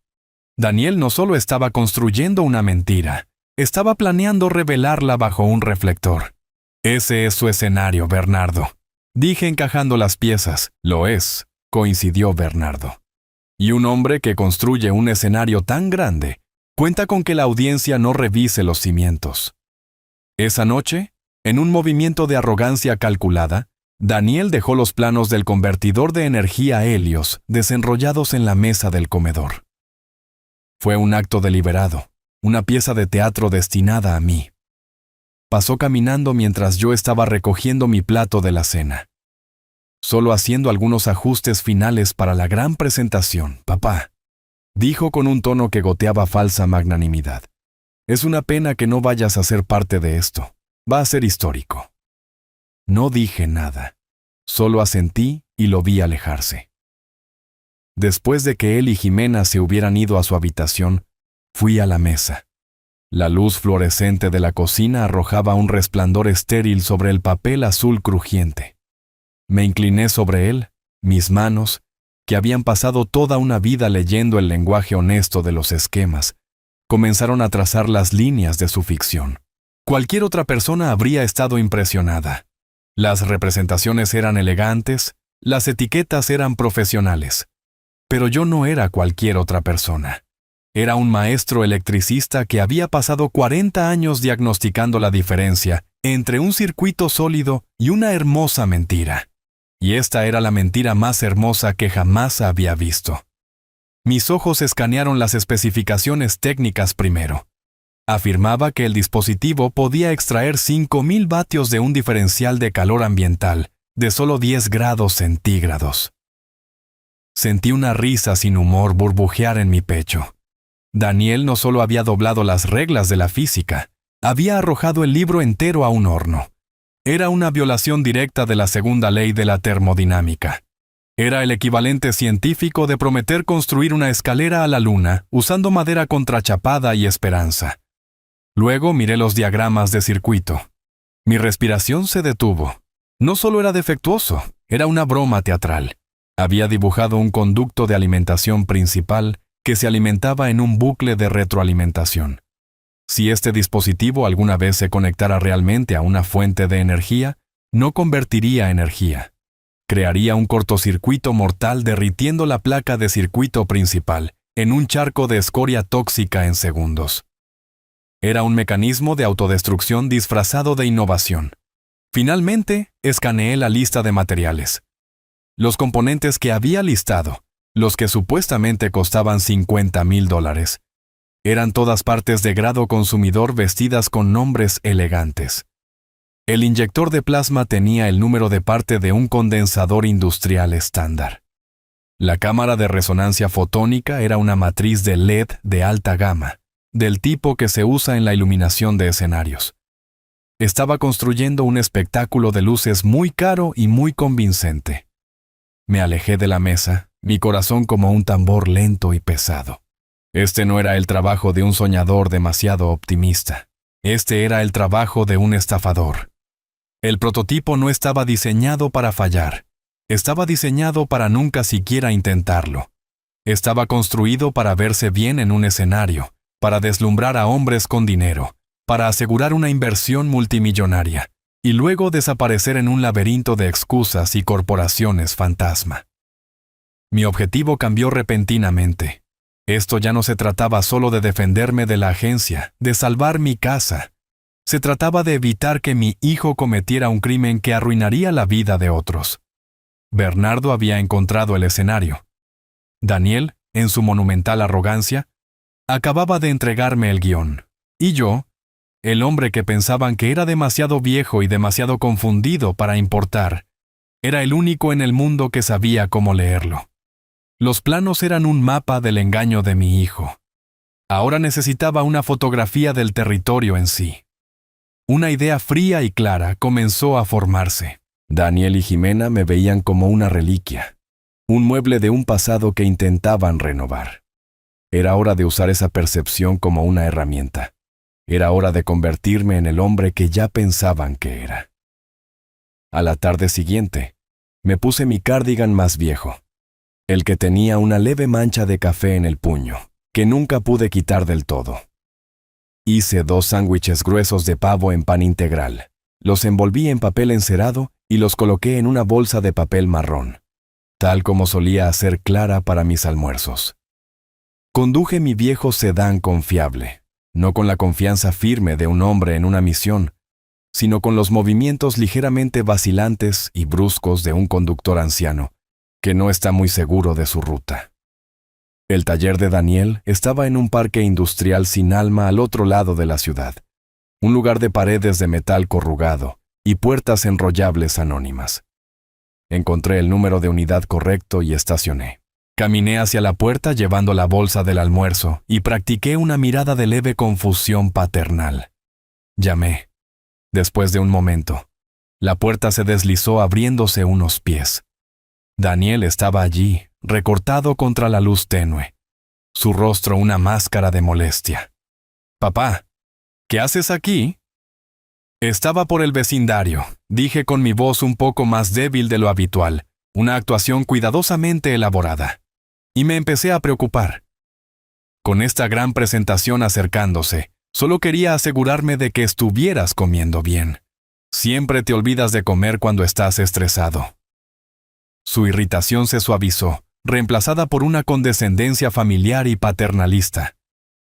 Daniel no solo estaba construyendo una mentira, estaba planeando revelarla bajo un reflector. Ese es su escenario, Bernardo. Dije encajando las piezas. Lo es, coincidió Bernardo. Y un hombre que construye un escenario tan grande cuenta con que la audiencia no revise los cimientos. Esa noche, en un movimiento de arrogancia calculada, Daniel dejó los planos del convertidor de energía Helios desenrollados en la mesa del comedor. Fue un acto deliberado, una pieza de teatro destinada a mí. Pasó caminando mientras yo estaba recogiendo mi plato de la cena. Solo haciendo algunos ajustes finales para la gran presentación, papá, dijo con un tono que goteaba falsa magnanimidad. Es una pena que no vayas a ser parte de esto. Va a ser histórico. No dije nada. Solo asentí y lo vi alejarse. Después de que él y Jimena se hubieran ido a su habitación, fui a la mesa. La luz fluorescente de la cocina arrojaba un resplandor estéril sobre el papel azul crujiente. Me incliné sobre él, mis manos, que habían pasado toda una vida leyendo el lenguaje honesto de los esquemas, comenzaron a trazar las líneas de su ficción. Cualquier otra persona habría estado impresionada. Las representaciones eran elegantes, las etiquetas eran profesionales. Pero yo no era cualquier otra persona. Era un maestro electricista que había pasado 40 años diagnosticando la diferencia entre un circuito sólido y una hermosa mentira. Y esta era la mentira más hermosa que jamás había visto. Mis ojos escanearon las especificaciones técnicas primero. Afirmaba que el dispositivo podía extraer 5.000 vatios de un diferencial de calor ambiental de solo 10 grados centígrados. Sentí una risa sin humor burbujear en mi pecho. Daniel no solo había doblado las reglas de la física, había arrojado el libro entero a un horno. Era una violación directa de la segunda ley de la termodinámica. Era el equivalente científico de prometer construir una escalera a la luna usando madera contrachapada y esperanza. Luego miré los diagramas de circuito. Mi respiración se detuvo. No solo era defectuoso, era una broma teatral. Había dibujado un conducto de alimentación principal que se alimentaba en un bucle de retroalimentación. Si este dispositivo alguna vez se conectara realmente a una fuente de energía, no convertiría energía. Crearía un cortocircuito mortal derritiendo la placa de circuito principal en un charco de escoria tóxica en segundos. Era un mecanismo de autodestrucción disfrazado de innovación. Finalmente, escaneé la lista de materiales. Los componentes que había listado, los que supuestamente costaban $50,000, eran todas partes de grado consumidor vestidas con nombres elegantes. El inyector de plasma tenía el número de parte de un condensador industrial estándar. La cámara de resonancia fotónica era una matriz de LED de alta gama, del tipo que se usa en la iluminación de escenarios. Estaba construyendo un espectáculo de luces muy caro y muy convincente. Me alejé de la mesa, mi corazón como un tambor lento y pesado. Este no era el trabajo de un soñador demasiado optimista. Este era el trabajo de un estafador. El prototipo no estaba diseñado para fallar. Estaba diseñado para nunca siquiera intentarlo. Estaba construido para verse bien en un escenario, para deslumbrar a hombres con dinero, para asegurar una inversión multimillonaria, y luego desaparecer en un laberinto de excusas y corporaciones fantasma. Mi objetivo cambió repentinamente. Esto ya no se trataba solo de defenderme de la agencia, de salvar mi casa. Se trataba de evitar que mi hijo cometiera un crimen que arruinaría la vida de otros. Bernardo había encontrado el escenario. Daniel, en su monumental arrogancia, acababa de entregarme el guión. Y yo, el hombre que pensaban que era demasiado viejo y demasiado confundido para importar, era el único en el mundo que sabía cómo leerlo. Los planos eran un mapa del engaño de mi hijo. Ahora necesitaba una fotografía del territorio en sí. Una idea fría y clara comenzó a formarse. Daniel y Jimena me veían como una reliquia, un mueble de un pasado que intentaban renovar. Era hora de usar esa percepción como una herramienta. Era hora de convertirme en el hombre que ya pensaban que era. A la tarde siguiente, me puse mi cardigan más viejo, el que tenía una leve mancha de café en el puño, que nunca pude quitar del todo. Hice 2 sándwiches gruesos de pavo en pan integral. Los envolví en papel encerado y los coloqué en una bolsa de papel marrón, tal como solía hacer Clara para mis almuerzos. Conduje mi viejo sedán confiable, no con la confianza firme de un hombre en una misión, sino con los movimientos ligeramente vacilantes y bruscos de un conductor anciano, que no está muy seguro de su ruta. El taller de Daniel estaba en un parque industrial sin alma al otro lado de la ciudad, un lugar de paredes de metal corrugado y puertas enrollables anónimas. Encontré el número de unidad correcto y estacioné. Caminé hacia la puerta llevando la bolsa del almuerzo y practiqué una mirada de leve confusión paternal. Llamé. Después de un momento, la puerta se deslizó abriéndose unos pies. Daniel estaba allí, recortado contra la luz tenue. Su rostro una máscara de molestia. «Papá, ¿qué haces aquí?» «Estaba por el vecindario», dije con mi voz un poco más débil de lo habitual, una actuación cuidadosamente elaborada. Y me empecé a preocupar. Con esta gran presentación acercándose, solo quería asegurarme de que estuvieras comiendo bien. Siempre te olvidas de comer cuando estás estresado. Su irritación se suavizó, reemplazada por una condescendencia familiar y paternalista.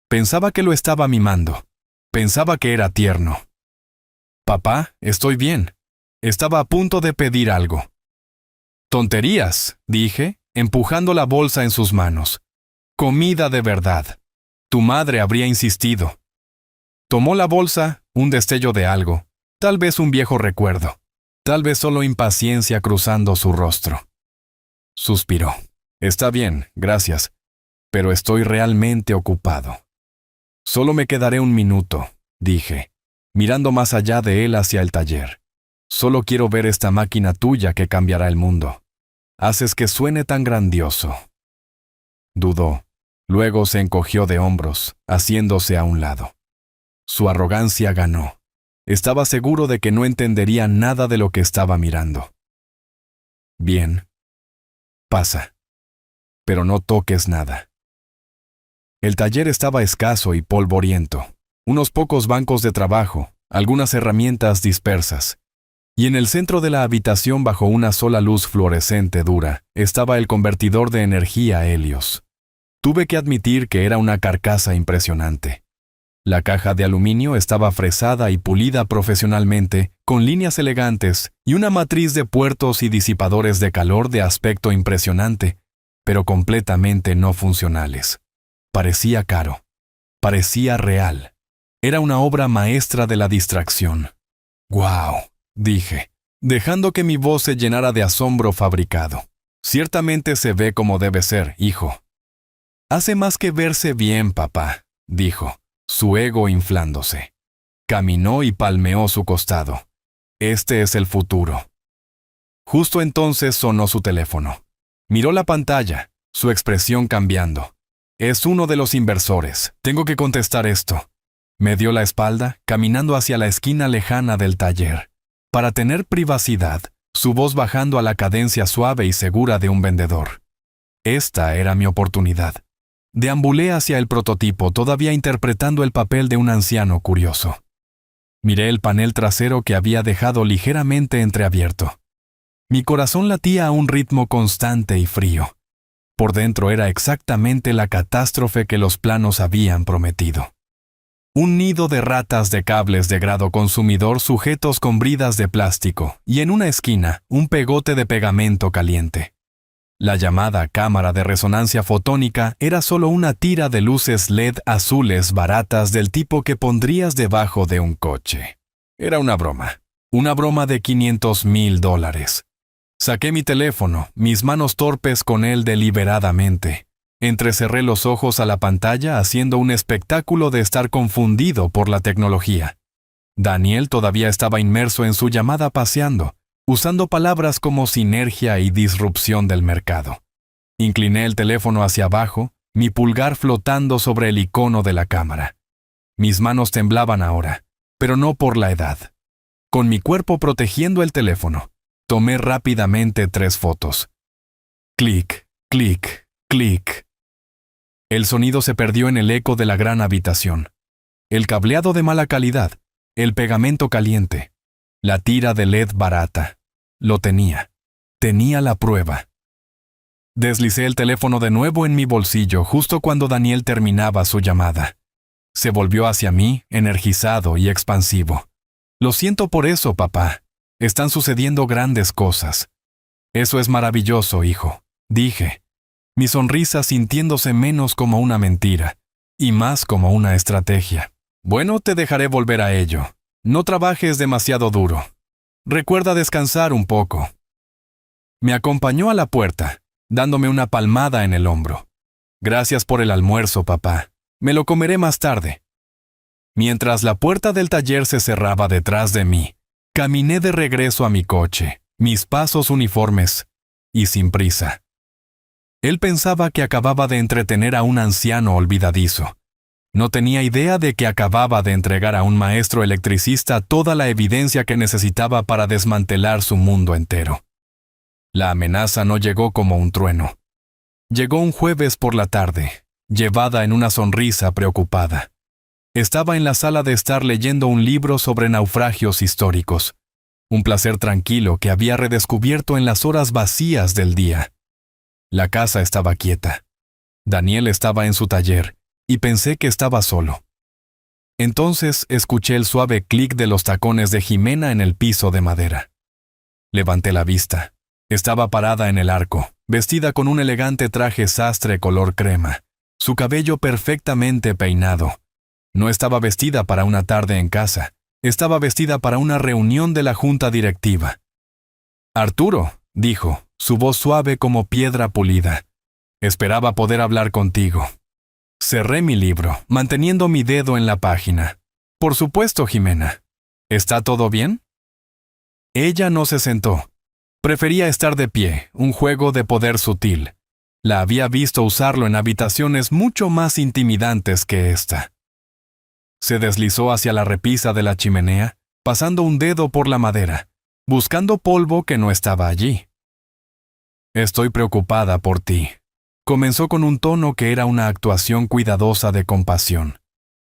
Pensaba que lo estaba mimando. Pensaba que era tierno. «Papá, estoy bien». Estaba a punto de pedir algo. «Tonterías», dije, empujando la bolsa en sus manos. Comida de verdad. Tu madre habría insistido. Tomó la bolsa, un destello de algo, tal vez un viejo recuerdo, tal vez solo impaciencia cruzando su rostro. Suspiró. Está bien, gracias, pero estoy realmente ocupado. Solo me quedaré un minuto, dije, mirando más allá de él hacia el taller. Solo quiero ver esta máquina tuya que cambiará el mundo. Haces que suene tan grandioso. Dudó. Luego se encogió de hombros, haciéndose a un lado. Su arrogancia ganó. Estaba seguro de que no entendería nada de lo que estaba mirando. Bien. Pasa. Pero no toques nada. El taller estaba escaso y polvoriento. Unos pocos bancos de trabajo, algunas herramientas dispersas. Y en el centro de la habitación, bajo una sola luz fluorescente dura, estaba el convertidor de energía Helios. Tuve que admitir que era una carcasa impresionante. La caja de aluminio estaba fresada y pulida profesionalmente, con líneas elegantes y una matriz de puertos y disipadores de calor de aspecto impresionante, pero completamente no funcionales. Parecía caro. Parecía real. Era una obra maestra de la distracción. ¡Guau!, dije, dejando que mi voz se llenara de asombro fabricado. Ciertamente se ve como debe ser, hijo. Hace más que verse bien, papá, dijo, su ego inflándose. Caminó y palmeó su costado. Este es el futuro. Justo entonces sonó su teléfono. Miró la pantalla, su expresión cambiando. Es uno de los inversores. Tengo que contestar esto. Me dio la espalda, caminando hacia la esquina lejana del taller. Para tener privacidad, su voz bajando a la cadencia suave y segura de un vendedor. Esta era mi oportunidad. Deambulé hacia el prototipo, todavía interpretando el papel de un anciano curioso. Miré el panel trasero que había dejado ligeramente entreabierto. Mi corazón latía a un ritmo constante y frío. Por dentro era exactamente la catástrofe que los planos habían prometido. Un nido de ratas de cables de grado consumidor sujetos con bridas de plástico y en una esquina un pegote de pegamento caliente. La llamada cámara de resonancia fotónica era solo una tira de luces LED azules baratas del tipo que pondrías debajo de un coche. Era una broma de $500,000. Saqué mi teléfono, mis manos torpes con él deliberadamente. Entrecerré los ojos a la pantalla haciendo un espectáculo de estar confundido por la tecnología. Daniel todavía estaba inmerso en su llamada paseando, usando palabras como sinergia y disrupción del mercado. Incliné el teléfono hacia abajo, mi pulgar flotando sobre el icono de la cámara. Mis manos temblaban ahora, pero no por la edad. Con mi cuerpo protegiendo el teléfono, tomé rápidamente 3 fotos. Clic, clic, clic. El sonido se perdió en el eco de la gran habitación. El cableado de mala calidad, el pegamento caliente, la tira de LED barata. Lo tenía. Tenía la prueba. Deslicé el teléfono de nuevo en mi bolsillo justo cuando Daniel terminaba su llamada. Se volvió hacia mí, energizado y expansivo. Lo siento por eso, papá. Están sucediendo grandes cosas. Eso es maravilloso, hijo, dije. Mi sonrisa sintiéndose menos como una mentira y más como una estrategia. Bueno, te dejaré volver a ello. No trabajes demasiado duro. Recuerda descansar un poco. Me acompañó a la puerta, dándome una palmada en el hombro. Gracias por el almuerzo, papá. Me lo comeré más tarde. Mientras la puerta del taller se cerraba detrás de mí, caminé de regreso a mi coche, mis pasos uniformes y sin prisa. Él pensaba que acababa de entretener a un anciano olvidadizo. No tenía idea de que acababa de entregar a un maestro electricista toda la evidencia que necesitaba para desmantelar su mundo entero. La amenaza no llegó como un trueno. Llegó un jueves por la tarde, llevada en una sonrisa preocupada. Estaba en la sala de estar leyendo un libro sobre naufragios históricos, un placer tranquilo que había redescubierto en las horas vacías del día. La casa estaba quieta. Daniel estaba en su taller, y pensé que estaba solo. Entonces escuché el suave clic de los tacones de Jimena en el piso de madera. Levanté la vista. Estaba parada en el arco, vestida con un elegante traje sastre color crema, su cabello perfectamente peinado. No estaba vestida para una tarde en casa, estaba vestida para una reunión de la junta directiva. Arturo, dijo, su voz suave como piedra pulida. Esperaba poder hablar contigo. Cerré mi libro, manteniendo mi dedo en la página. Por supuesto, Jimena. ¿Está todo bien? Ella no se sentó. Prefería estar de pie, un juego de poder sutil. La había visto usarlo en habitaciones mucho más intimidantes que esta. Se deslizó hacia la repisa de la chimenea, pasando un dedo por la madera, buscando polvo que no estaba allí. Estoy preocupada por ti. Comenzó con un tono que era una actuación cuidadosa de compasión.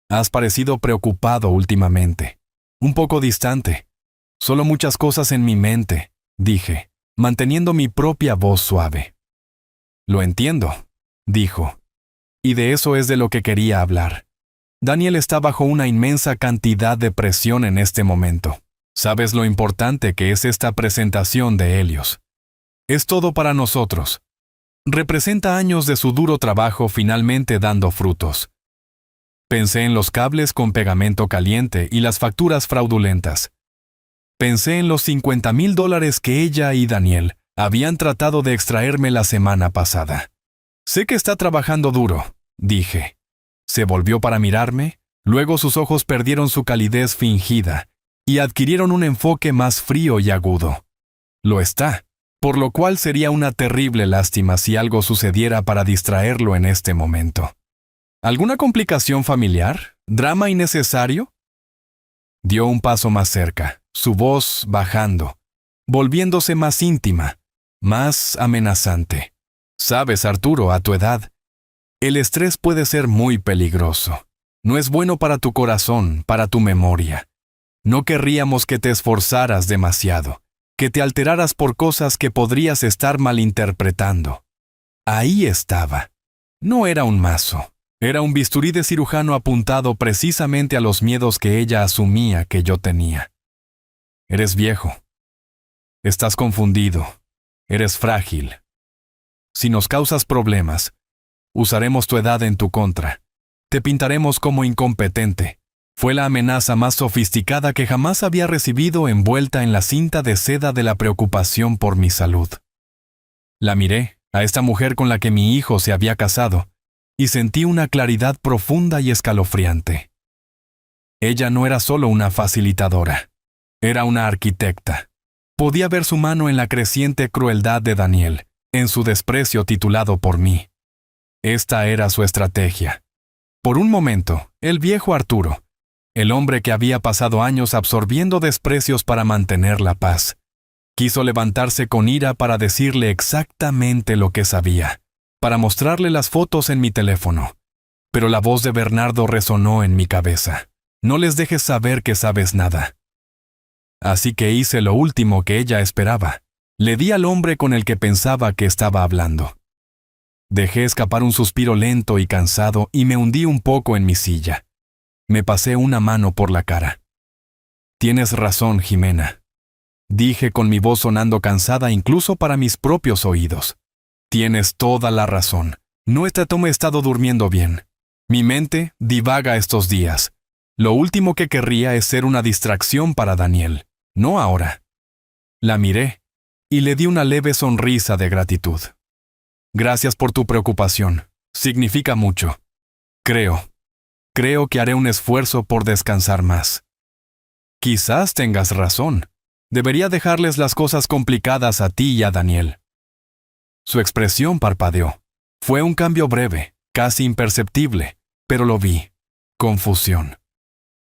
Has parecido preocupado últimamente, un poco distante. Solo muchas cosas en mi mente, dije, manteniendo mi propia voz suave. Lo entiendo, dijo. Y de eso es de lo que quería hablar. Daniel está bajo una inmensa cantidad de presión en este momento. ¿Sabes lo importante que es esta presentación de Helios? Es todo para nosotros. Representa años de su duro trabajo finalmente dando frutos. Pensé en los cables con pegamento caliente y las facturas fraudulentas. Pensé en los $50,000 que ella y Daniel habían tratado de extraerme la semana pasada. Sé que está trabajando duro, dije. Se volvió para mirarme, luego sus ojos perdieron su calidez fingida y adquirieron un enfoque más frío y agudo. Lo está, por lo cual sería una terrible lástima si algo sucediera para distraerlo en este momento. ¿Alguna complicación familiar? ¿Drama innecesario? Dio un paso más cerca, su voz bajando, volviéndose más íntima, más amenazante. Sabes, Arturo, a tu edad, el estrés puede ser muy peligroso. No es bueno para tu corazón, para tu memoria. No querríamos que te esforzaras demasiado, que te alteraras por cosas que podrías estar malinterpretando. Ahí estaba. No era un mazo. Era un bisturí de cirujano apuntado precisamente a los miedos que ella asumía que yo tenía. Eres viejo. Estás confundido. Eres frágil. Si nos causas problemas, usaremos tu edad en tu contra. Te pintaremos como incompetente. Fue la amenaza más sofisticada que jamás había recibido envuelta en la cinta de seda de la preocupación por mi salud. La miré, a esta mujer con la que mi hijo se había casado, y sentí una claridad profunda y escalofriante. Ella no era solo una facilitadora, era una arquitecta. Podía ver su mano en la creciente crueldad de Daniel, en su desprecio titulado por mí. Esta era su estrategia. Por un momento, el viejo Arturo, el hombre que había pasado años absorbiendo desprecios para mantener la paz, quiso levantarse con ira para decirle exactamente lo que sabía, para mostrarle las fotos en mi teléfono. Pero la voz de Bernardo resonó en mi cabeza. No les dejes saber que sabes nada. Así que hice lo último que ella esperaba. Le di al hombre con el que pensaba que estaba hablando. Dejé escapar un suspiro lento y cansado y me hundí un poco en mi silla. Me pasé una mano por la cara. Tienes razón, Jimena. Dije con mi voz sonando cansada incluso para mis propios oídos. Tienes toda la razón. No he estado durmiendo bien. Mi mente divaga estos días. Lo último que querría es ser una distracción para Daniel. No ahora. La miré y le di una leve sonrisa de gratitud. Gracias por tu preocupación. Significa mucho. Creo que haré un esfuerzo por descansar más. Quizás tengas razón. Debería dejarles las cosas complicadas a ti y a Daniel. Su expresión parpadeó. Fue un cambio breve, casi imperceptible, pero lo vi. Confusión.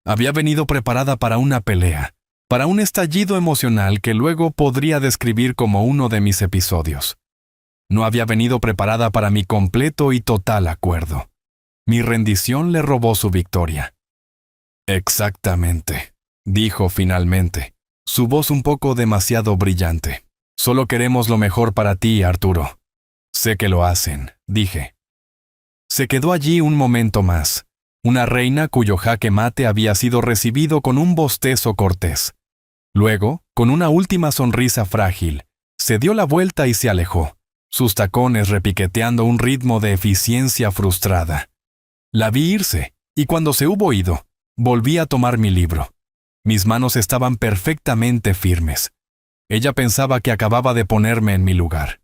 Había venido preparada para una pelea, para un estallido emocional que luego podría describir como uno de mis episodios. No había venido preparada para mi completo y total acuerdo. Mi rendición le robó su victoria. Exactamente, dijo finalmente, su voz un poco demasiado brillante. Solo queremos lo mejor para ti, Arturo. Sé que lo hacen, dije. Se quedó allí un momento más, una reina cuyo jaque mate había sido recibido con un bostezo cortés. Luego, con una última sonrisa frágil, se dio la vuelta y se alejó, sus tacones repiqueteando un ritmo de eficiencia frustrada. La vi irse, y cuando se hubo ido, volví a tomar mi libro. Mis manos estaban perfectamente firmes. Ella pensaba que acababa de ponerme en mi lugar.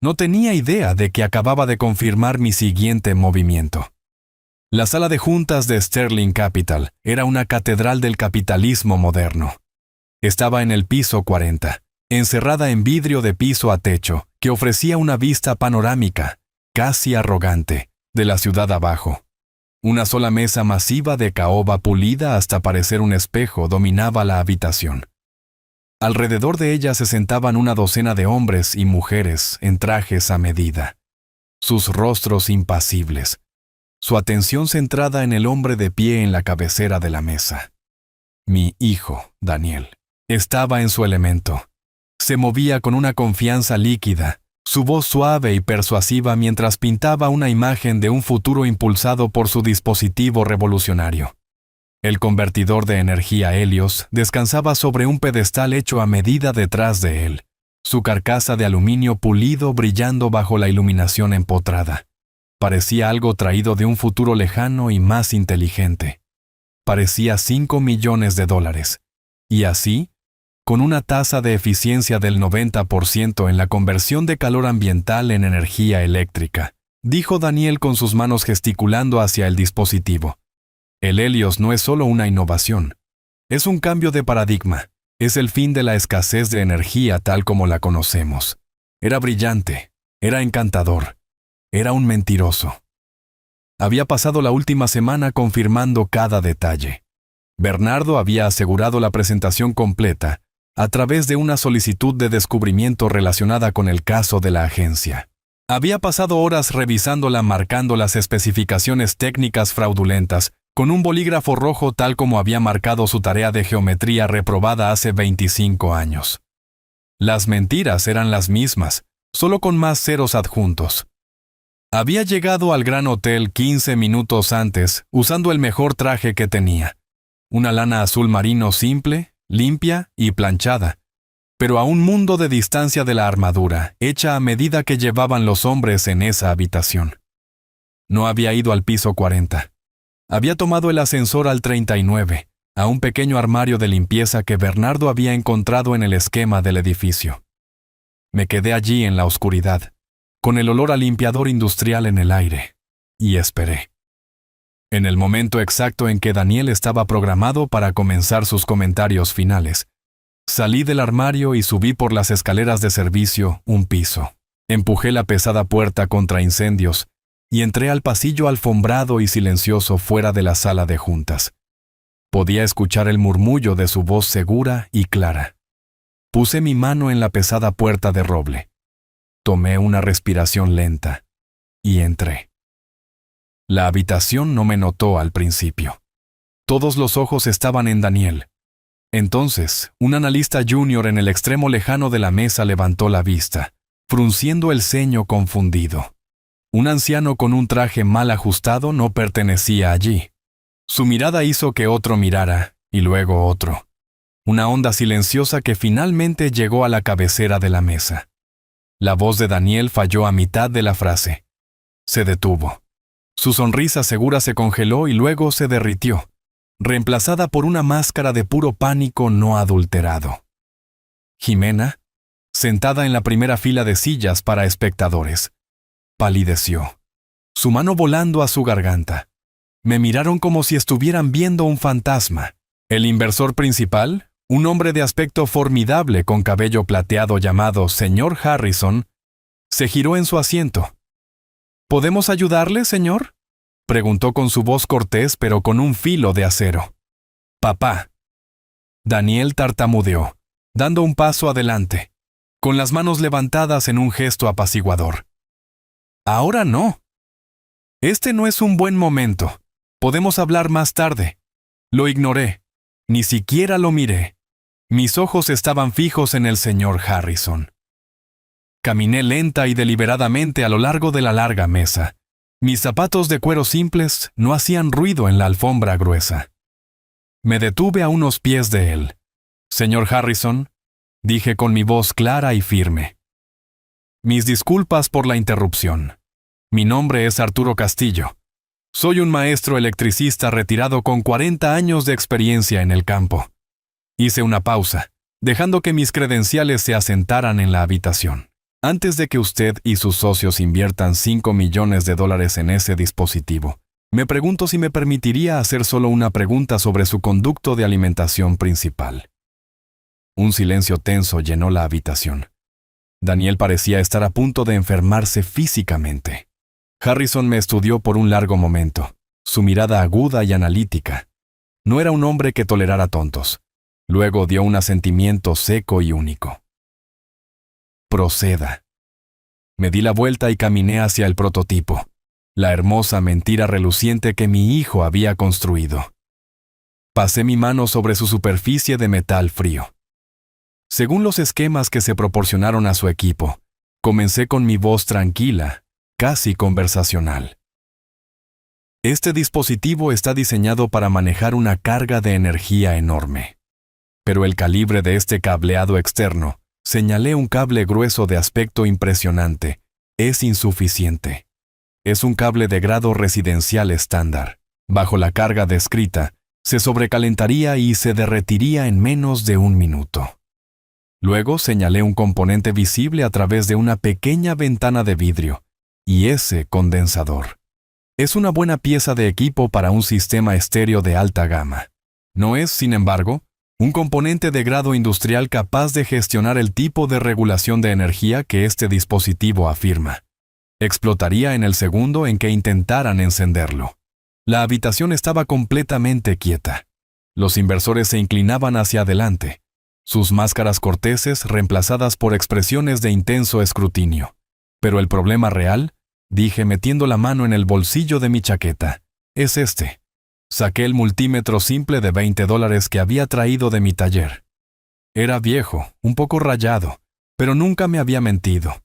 No tenía idea de que acababa de confirmar mi siguiente movimiento. La sala de juntas de Sterling Capital era una catedral del capitalismo moderno. Estaba en el piso 40, encerrada en vidrio de piso a techo, que ofrecía una vista panorámica, casi arrogante, de la ciudad abajo. Una sola mesa masiva de caoba pulida hasta parecer un espejo dominaba la habitación. Alrededor de ella se sentaban una docena de hombres y mujeres en trajes a medida, sus rostros impasibles, su atención centrada en el hombre de pie en la cabecera de la mesa. Mi hijo, Daniel, estaba en su elemento. Se movía con una confianza líquida, su voz suave y persuasiva mientras pintaba una imagen de un futuro impulsado por su dispositivo revolucionario. El convertidor de energía Helios descansaba sobre un pedestal hecho a medida detrás de él, su carcasa de aluminio pulido brillando bajo la iluminación empotrada. Parecía algo traído de un futuro lejano y más inteligente. Parecía $5 millones. Y así, con una tasa de eficiencia del 90% en la conversión de calor ambiental en energía eléctrica, dijo Daniel con sus manos gesticulando hacia el dispositivo. El Helios no es solo una innovación, es un cambio de paradigma, es el fin de la escasez de energía tal como la conocemos. Era brillante, era encantador, era un mentiroso. Había pasado la última semana confirmando cada detalle. Bernardo había asegurado la presentación completa a través de una solicitud de descubrimiento relacionada con el caso de la agencia. Había pasado horas revisándola marcando las especificaciones técnicas fraudulentas con un bolígrafo rojo tal como había marcado su tarea de geometría reprobada hace 25 años. Las mentiras eran las mismas, solo con más ceros adjuntos. Había llegado al Gran Hotel 15 minutos antes usando el mejor traje que tenía, una lana azul marino simple, limpia y planchada, pero a un mundo de distancia de la armadura, hecha a medida que llevaban los hombres en esa habitación. No había ido al piso 40. Había tomado el ascensor al 39, a un pequeño armario de limpieza que Bernardo había encontrado en el esquema del edificio. Me quedé allí en la oscuridad, con el olor a limpiador industrial en el aire, y esperé. En el momento exacto en que Daniel estaba programado para comenzar sus comentarios finales, salí del armario y subí por las escaleras de servicio un piso. Empujé la pesada puerta contra incendios y entré al pasillo alfombrado y silencioso fuera de la sala de juntas. Podía escuchar el murmullo de su voz segura y clara. Puse mi mano en la pesada puerta de roble. Tomé una respiración lenta y entré. La habitación no me notó al principio. Todos los ojos estaban en Daniel. Entonces, un analista junior en el extremo lejano de la mesa levantó la vista, frunciendo el ceño confundido. Un anciano con un traje mal ajustado no pertenecía allí. Su mirada hizo que otro mirara, y luego otro. Una onda silenciosa que finalmente llegó a la cabecera de la mesa. La voz de Daniel falló a mitad de la frase. Se detuvo. Su sonrisa segura se congeló y luego se derritió, reemplazada por una máscara de puro pánico no adulterado. Jimena, sentada en la primera fila de sillas para espectadores, palideció, su mano volando a su garganta. Me miraron como si estuvieran viendo un fantasma. El inversor principal, un hombre de aspecto formidable con cabello plateado llamado Señor Harrison, se giró en su asiento. ¿Podemos ayudarle, señor?, preguntó con su voz cortés pero con un filo de acero. Papá. Daniel tartamudeó, dando un paso adelante, con las manos levantadas en un gesto apaciguador. Ahora no. Este no es un buen momento. Podemos hablar más tarde. Lo ignoré. Ni siquiera lo miré. Mis ojos estaban fijos en el señor Harrison. Caminé lenta y deliberadamente a lo largo de la larga mesa. Mis zapatos de cuero simples no hacían ruido en la alfombra gruesa. Me detuve a unos pies de él. Señor Harrison, dije con mi voz clara y firme. Mis disculpas por la interrupción. Mi nombre es Arturo Castillo. Soy un maestro electricista retirado con 40 años de experiencia en el campo. Hice una pausa, dejando que mis credenciales se asentaran en la habitación. Antes de que usted y sus socios inviertan $5 millones en ese dispositivo, me pregunto si me permitiría hacer solo una pregunta sobre su conducto de alimentación principal. Un silencio tenso llenó la habitación. Daniel parecía estar a punto de enfermarse físicamente. Harrison me estudió por un largo momento, su mirada aguda y analítica. No era un hombre que tolerara tontos. Luego dio un asentimiento seco y único. Proceda. Me di la vuelta y caminé hacia el prototipo, la hermosa mentira reluciente que mi hijo había construido. Pasé mi mano sobre su superficie de metal frío. Según los esquemas que se proporcionaron a su equipo, comencé con mi voz tranquila, casi conversacional. Este dispositivo está diseñado para manejar una carga de energía enorme. Pero el calibre de este cableado externo, señalé un cable grueso de aspecto impresionante, es insuficiente. Es un cable de grado residencial estándar. Bajo la carga descrita, se sobrecalentaría y se derretiría en menos de 1 minuto. Luego señalé un componente visible a través de una pequeña ventana de vidrio, y ese condensador. Es una buena pieza de equipo para un sistema estéreo de alta gama. No es, sin embargo, un componente de grado industrial capaz de gestionar el tipo de regulación de energía que este dispositivo afirma. Explotaría en el segundo en que intentaran encenderlo. La habitación estaba completamente quieta. Los inversores se inclinaban hacia adelante, sus máscaras corteses reemplazadas por expresiones de intenso escrutinio. Pero el problema real, dije metiendo la mano en el bolsillo de mi chaqueta, es este. Saqué el multímetro simple de $20 que había traído de mi taller. Era viejo, un poco rayado, pero nunca me había mentido.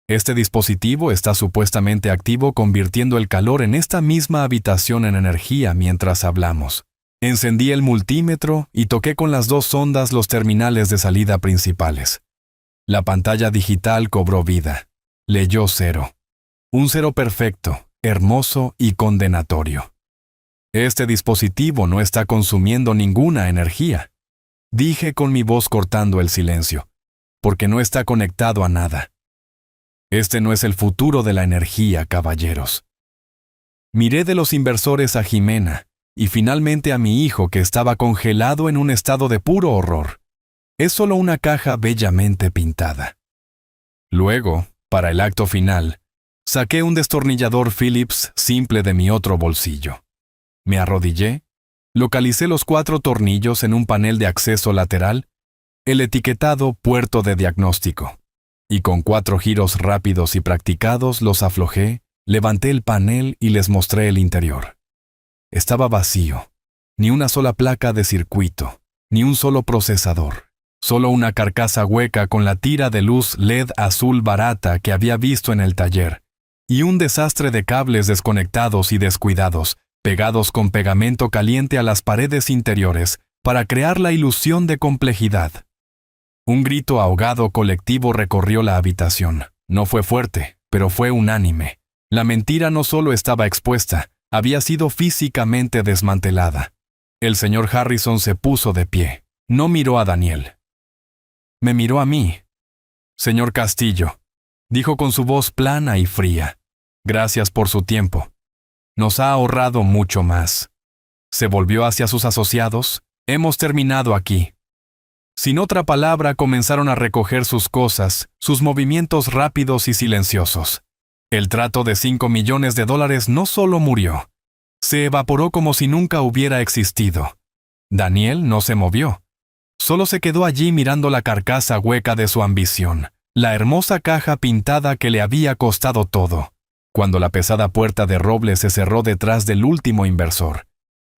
Este dispositivo está supuestamente activo convirtiendo el calor en esta misma habitación en energía mientras hablamos. Encendí el multímetro y toqué con las 2 sondas los terminales de salida principales. La pantalla digital cobró vida. Leyó 0. Un 0 perfecto, hermoso y condenatorio. Este dispositivo no está consumiendo ninguna energía. Dije con mi voz cortando el silencio, porque no está conectado a nada. Este no es el futuro de la energía, caballeros. Miré de los inversores a Jimena y finalmente a mi hijo que estaba congelado en un estado de puro horror. Es solo una caja bellamente pintada. Luego, para el acto final, saqué un destornillador Phillips simple de mi otro bolsillo. Me arrodillé, localicé los 4 tornillos en un panel de acceso lateral, el etiquetado puerto de diagnóstico, y con 4 giros rápidos y practicados los aflojé, levanté el panel y les mostré el interior. Estaba vacío, ni una sola placa de circuito, ni un solo procesador, solo una carcasa hueca con la tira de luz LED azul barata que había visto en el taller, y un desastre de cables desconectados y descuidados, pegados con pegamento caliente a las paredes interiores para crear la ilusión de complejidad. Un grito ahogado colectivo recorrió la habitación. No fue fuerte, pero fue unánime. La mentira no solo estaba expuesta, había sido físicamente desmantelada. El señor Harrison se puso de pie. No miró a Daniel. Me miró a mí. Señor Castillo, dijo con su voz plana y fría. Gracias por su tiempo. Nos ha ahorrado mucho más. Se volvió hacia sus asociados. Hemos terminado aquí. Sin otra palabra comenzaron a recoger sus cosas, sus movimientos rápidos y silenciosos. El trato de $5 millones no solo murió, se evaporó como si nunca hubiera existido. Daniel no se movió. Solo se quedó allí mirando la carcasa hueca de su ambición, la hermosa caja pintada que le había costado todo. Cuando la pesada puerta de roble se cerró detrás del último inversor,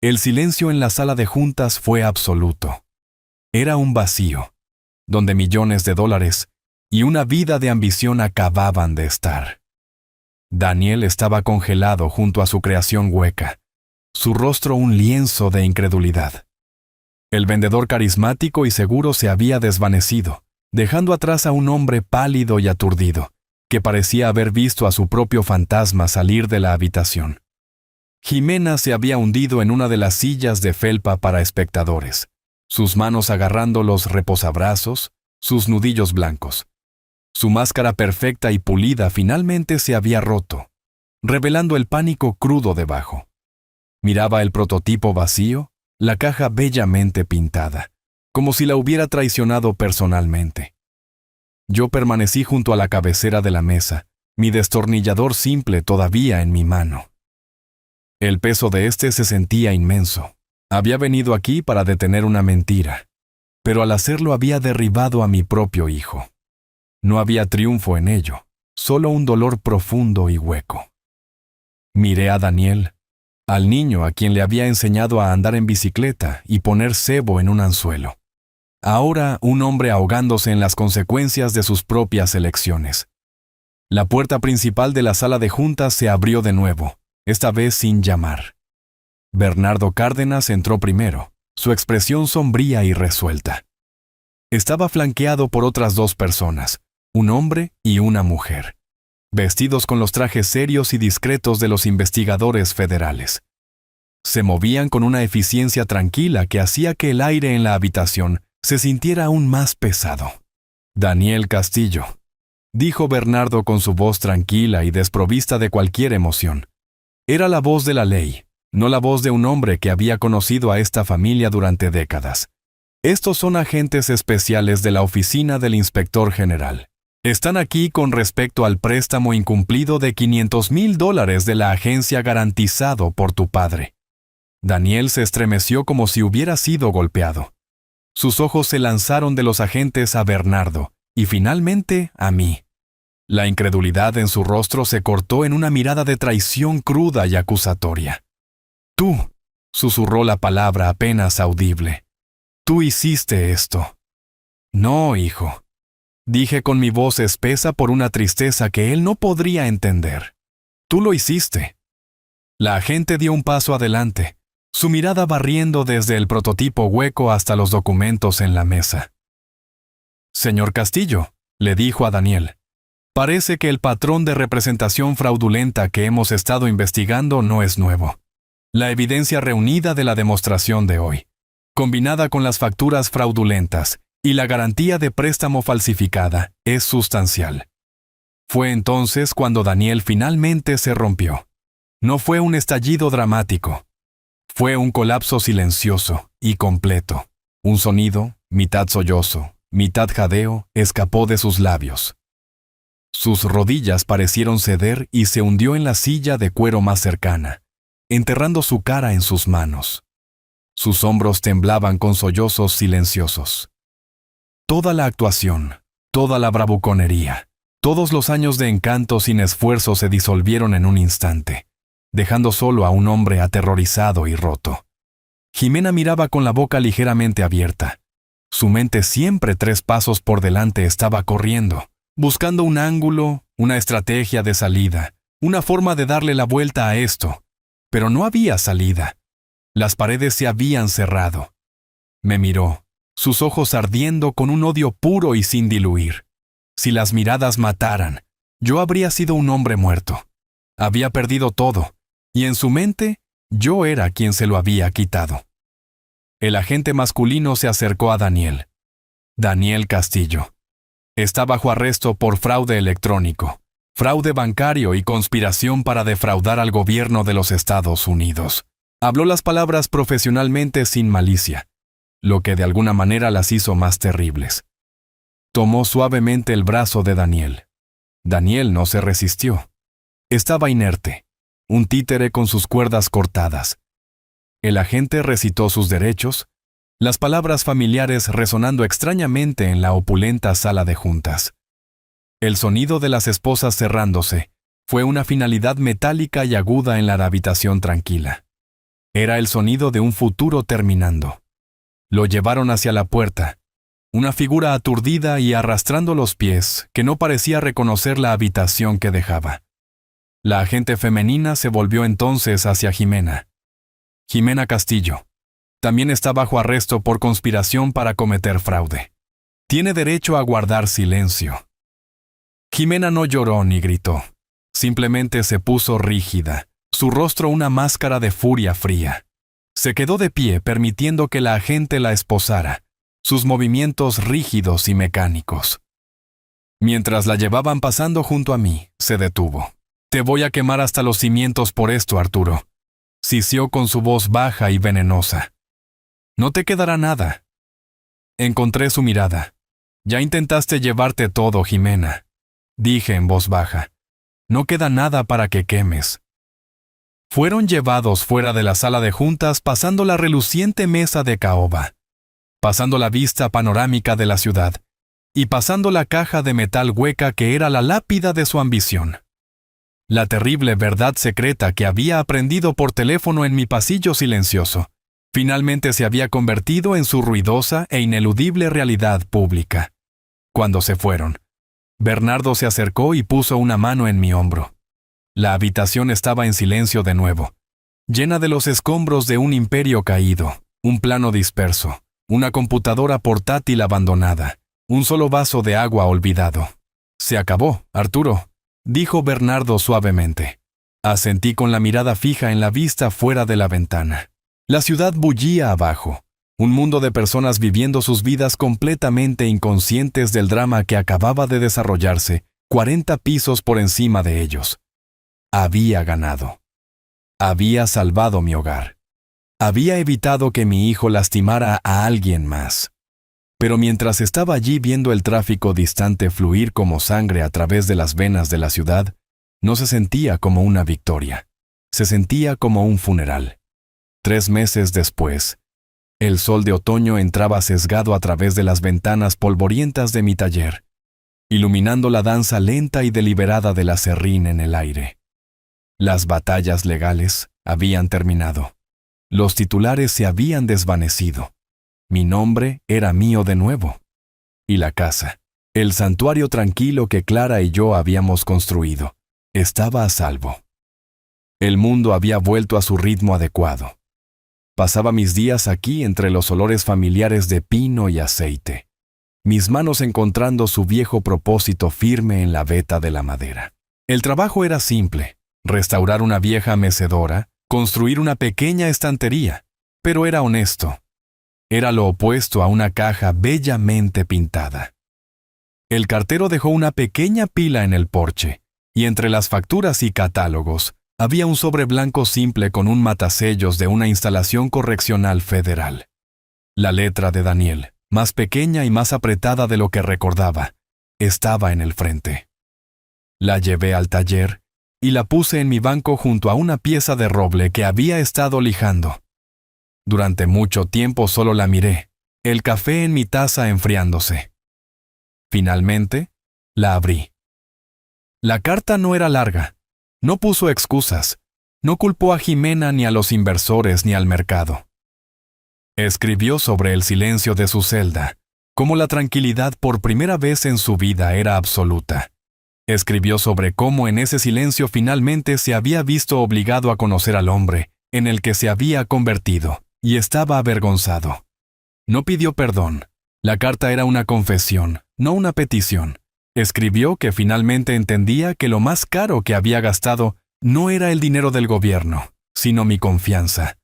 el silencio en la sala de juntas fue absoluto. Era un vacío, donde millones de dólares y una vida de ambición acababan de estar. Daniel estaba congelado junto a su creación hueca, su rostro un lienzo de incredulidad. El vendedor carismático y seguro se había desvanecido, dejando atrás a un hombre pálido y aturdido, que parecía haber visto a su propio fantasma salir de la habitación. Jimena se había hundido en una de las sillas de felpa para espectadores, sus manos agarrando los reposabrazos, sus nudillos blancos. Su máscara perfecta y pulida finalmente se había roto, revelando el pánico crudo debajo. Miraba el prototipo vacío, la caja bellamente pintada, como si la hubiera traicionado personalmente. Yo permanecí junto a la cabecera de la mesa, mi destornillador simple todavía en mi mano. El peso de este se sentía inmenso. Había venido aquí para detener una mentira, pero al hacerlo había derribado a mi propio hijo. No había triunfo en ello, solo un dolor profundo y hueco. Miré a Daniel, al niño a quien le había enseñado a andar en bicicleta y poner cebo en un anzuelo. Ahora un hombre ahogándose en las consecuencias de sus propias elecciones. La puerta principal de la sala de juntas se abrió de nuevo, esta vez sin llamar. Bernardo Cárdenas entró primero, su expresión sombría y resuelta. Estaba flanqueado por otras dos personas, un hombre y una mujer, vestidos con los trajes serios y discretos de los investigadores federales. Se movían con una eficiencia tranquila que hacía que el aire en la habitación se sintiera aún más pesado. Daniel Castillo, dijo Bernardo con su voz tranquila y desprovista de cualquier emoción. Era la voz de la ley, no la voz de un hombre que había conocido a esta familia durante décadas. Estos son agentes especiales de la oficina del inspector general. Están aquí con respecto al préstamo incumplido de $500,000 de la agencia garantizado por tu padre. Daniel se estremeció como si hubiera sido golpeado. Sus ojos se lanzaron de los agentes a Bernardo y finalmente a mí. La incredulidad en su rostro se cortó en una mirada de traición cruda y acusatoria. Tú, susurró la palabra apenas audible. Tú hiciste esto. No, hijo, dije con mi voz espesa por una tristeza que él no podría entender. Tú lo hiciste. La agente dio un paso adelante, su mirada barriendo desde el prototipo hueco hasta los documentos en la mesa. Señor Castillo, le dijo a Daniel, parece que el patrón de representación fraudulenta que hemos estado investigando no es nuevo. La evidencia reunida de la demostración de hoy, combinada con las facturas fraudulentas y la garantía de préstamo falsificada, es sustancial. Fue entonces cuando Daniel finalmente se rompió. No fue un estallido dramático. Fue un colapso silencioso y completo. Un sonido, mitad sollozo, mitad jadeo, escapó de sus labios. Sus rodillas parecieron ceder y se hundió en la silla de cuero más cercana, enterrando su cara en sus manos. Sus hombros temblaban con sollozos silenciosos. Toda la actuación, toda la bravuconería, todos los años de encanto sin esfuerzo se disolvieron en un instante, dejando solo a un hombre aterrorizado y roto. Jimena miraba con la boca ligeramente abierta. Su mente siempre 3 pasos por delante estaba corriendo, buscando un ángulo, una estrategia de salida, una forma de darle la vuelta a esto. Pero no había salida. Las paredes se habían cerrado. Me miró, sus ojos ardiendo con un odio puro y sin diluir. Si las miradas mataran, yo habría sido un hombre muerto. Había perdido todo, y en su mente, yo era quien se lo había quitado. El agente masculino se acercó a Daniel. Daniel Castillo. Está bajo arresto por fraude electrónico, fraude bancario y conspiración para defraudar al gobierno de los Estados Unidos. Habló las palabras profesionalmente sin malicia, lo que de alguna manera las hizo más terribles. Tomó suavemente el brazo de Daniel. Daniel no se resistió. Estaba inerte, un títere con sus cuerdas cortadas. El agente recitó sus derechos, las palabras familiares resonando extrañamente en la opulenta sala de juntas. El sonido de las esposas cerrándose fue una finalidad metálica y aguda en la habitación tranquila. Era el sonido de un futuro terminando. Lo llevaron hacia la puerta, una figura aturdida y arrastrando los pies, que no parecía reconocer la habitación que dejaba. La agente femenina se volvió entonces hacia Jimena. Jimena Castillo. También está bajo arresto por conspiración para cometer fraude. Tiene derecho a guardar silencio. Jimena no lloró ni gritó. Simplemente se puso rígida, su rostro una máscara de furia fría. Se quedó de pie permitiendo que la agente la esposara, sus movimientos rígidos y mecánicos. Mientras la llevaban pasando junto a mí, se detuvo. «Te voy a quemar hasta los cimientos por esto, Arturo», sisió con su voz baja y venenosa. «No te quedará nada». Encontré su mirada. «Ya intentaste llevarte todo, Jimena», dije en voz baja. «No queda nada para que quemes». Fueron llevados fuera de la sala de juntas pasando la reluciente mesa de caoba, pasando la vista panorámica de la ciudad y pasando la caja de metal hueca que era la lápida de su ambición. La terrible verdad secreta que había aprendido por teléfono en mi pasillo silencioso, finalmente se había convertido en su ruidosa e ineludible realidad pública. Cuando se fueron, Bernardo se acercó y puso una mano en mi hombro. La habitación estaba en silencio de nuevo, llena de los escombros de un imperio caído, un plano disperso, una computadora portátil abandonada, un solo vaso de agua olvidado. «Se acabó, Arturo», dijo Bernardo suavemente. Asentí con la mirada fija en la vista fuera de la ventana. La ciudad bullía abajo, un mundo de personas viviendo sus vidas completamente inconscientes del drama que acababa de desarrollarse 40 pisos por encima de ellos. Había ganado. Había salvado mi hogar. Había evitado que mi hijo lastimara a alguien más. Pero mientras estaba allí viendo el tráfico distante fluir como sangre a través de las venas de la ciudad, no se sentía como una victoria. Se sentía como un funeral. 3 meses después, el sol de otoño entraba sesgado a través de las ventanas polvorientas de mi taller, iluminando la danza lenta y deliberada del aserrín en el aire. Las batallas legales habían terminado. Los titulares se habían desvanecido. Mi nombre era mío de nuevo. Y la casa, el santuario tranquilo que Clara y yo habíamos construido, estaba a salvo. El mundo había vuelto a su ritmo adecuado. Pasaba mis días aquí entre los olores familiares de pino y aceite, mis manos encontrando su viejo propósito firme en la veta de la madera. El trabajo era simple: restaurar una vieja mecedora, construir una pequeña estantería, pero era honesto. Era lo opuesto a una caja bellamente pintada. El cartero dejó una pequeña pila en el porche, y entre las facturas y catálogos había un sobre blanco simple con un matasellos de una instalación correccional federal. La letra de Daniel, más pequeña y más apretada de lo que recordaba, estaba en el frente. La llevé al taller y la puse en mi banco junto a una pieza de roble que había estado lijando. Durante mucho tiempo solo la miré, el café en mi taza enfriándose. Finalmente, la abrí. La carta no era larga, no puso excusas, no culpó a Jimena ni a los inversores ni al mercado. Escribió sobre el silencio de su celda, cómo la tranquilidad por primera vez en su vida era absoluta. Escribió sobre cómo en ese silencio finalmente se había visto obligado a conocer al hombre en el que se había convertido, y estaba avergonzado. No pidió perdón. La carta era una confesión, no una petición. Escribió que finalmente entendía que lo más caro que había gastado no era el dinero del gobierno, sino mi confianza.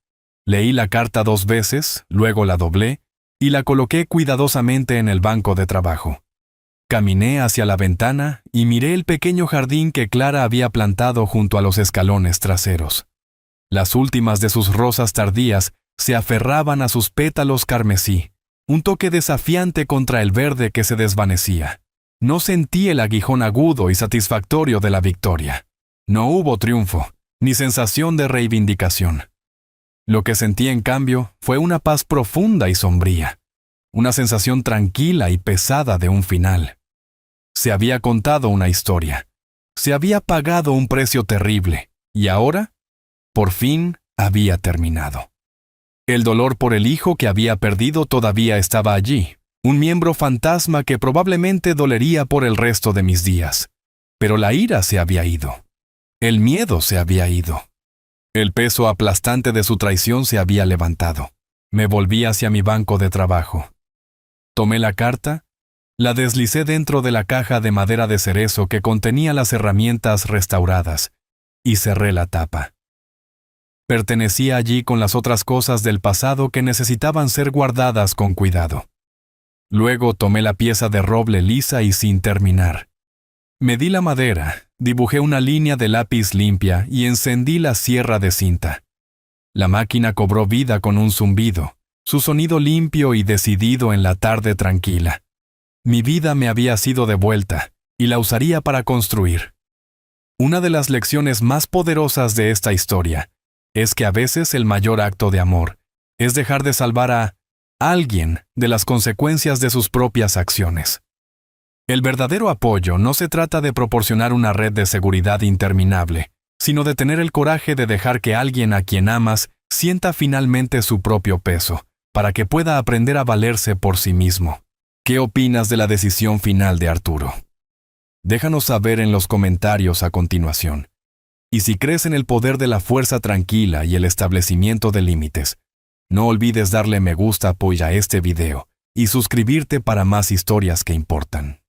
Leí la carta 2 veces, luego la doblé y la coloqué cuidadosamente en el banco de trabajo. Caminé hacia la ventana y miré el pequeño jardín que Clara había plantado junto a los escalones traseros. Las últimas de sus rosas tardías se aferraban a sus pétalos carmesí, un toque desafiante contra el verde que se desvanecía. No sentí el aguijón agudo y satisfactorio de la victoria. No hubo triunfo, ni sensación de reivindicación. Lo que sentí, en cambio, fue una paz profunda y sombría, una sensación tranquila y pesada de un final. Se había contado una historia, se había pagado un precio terrible, y ahora, por fin, había terminado. El dolor por el hijo que había perdido todavía estaba allí, un miembro fantasma que probablemente dolería por el resto de mis días. Pero la ira se había ido. El miedo se había ido. El peso aplastante de su traición se había levantado. Me volví hacia mi banco de trabajo. Tomé la carta La deslicé dentro de la caja de madera de cerezo que contenía las herramientas restauradas y cerré la tapa. Pertenecía allí con las otras cosas del pasado que necesitaban ser guardadas con cuidado. Luego tomé la pieza de roble lisa y sin terminar. Medí la madera, dibujé una línea de lápiz limpia y encendí la sierra de cinta. La máquina cobró vida con un zumbido, su sonido limpio y decidido en la tarde tranquila. Mi vida me había sido devuelta y la usaría para construir. Una de las lecciones más poderosas de esta historia es que a veces el mayor acto de amor es dejar de salvar a alguien de las consecuencias de sus propias acciones. El verdadero apoyo no se trata de proporcionar una red de seguridad interminable, sino de tener el coraje de dejar que alguien a quien amas sienta finalmente su propio peso, para que pueda aprender a valerse por sí mismo. ¿Qué opinas de la decisión final de Arturo? Déjanos saber en los comentarios a continuación. Y si crees en el poder de la fuerza tranquila y el establecimiento de límites, no olvides darle me gusta, apoya este video y suscribirte para más historias que importan.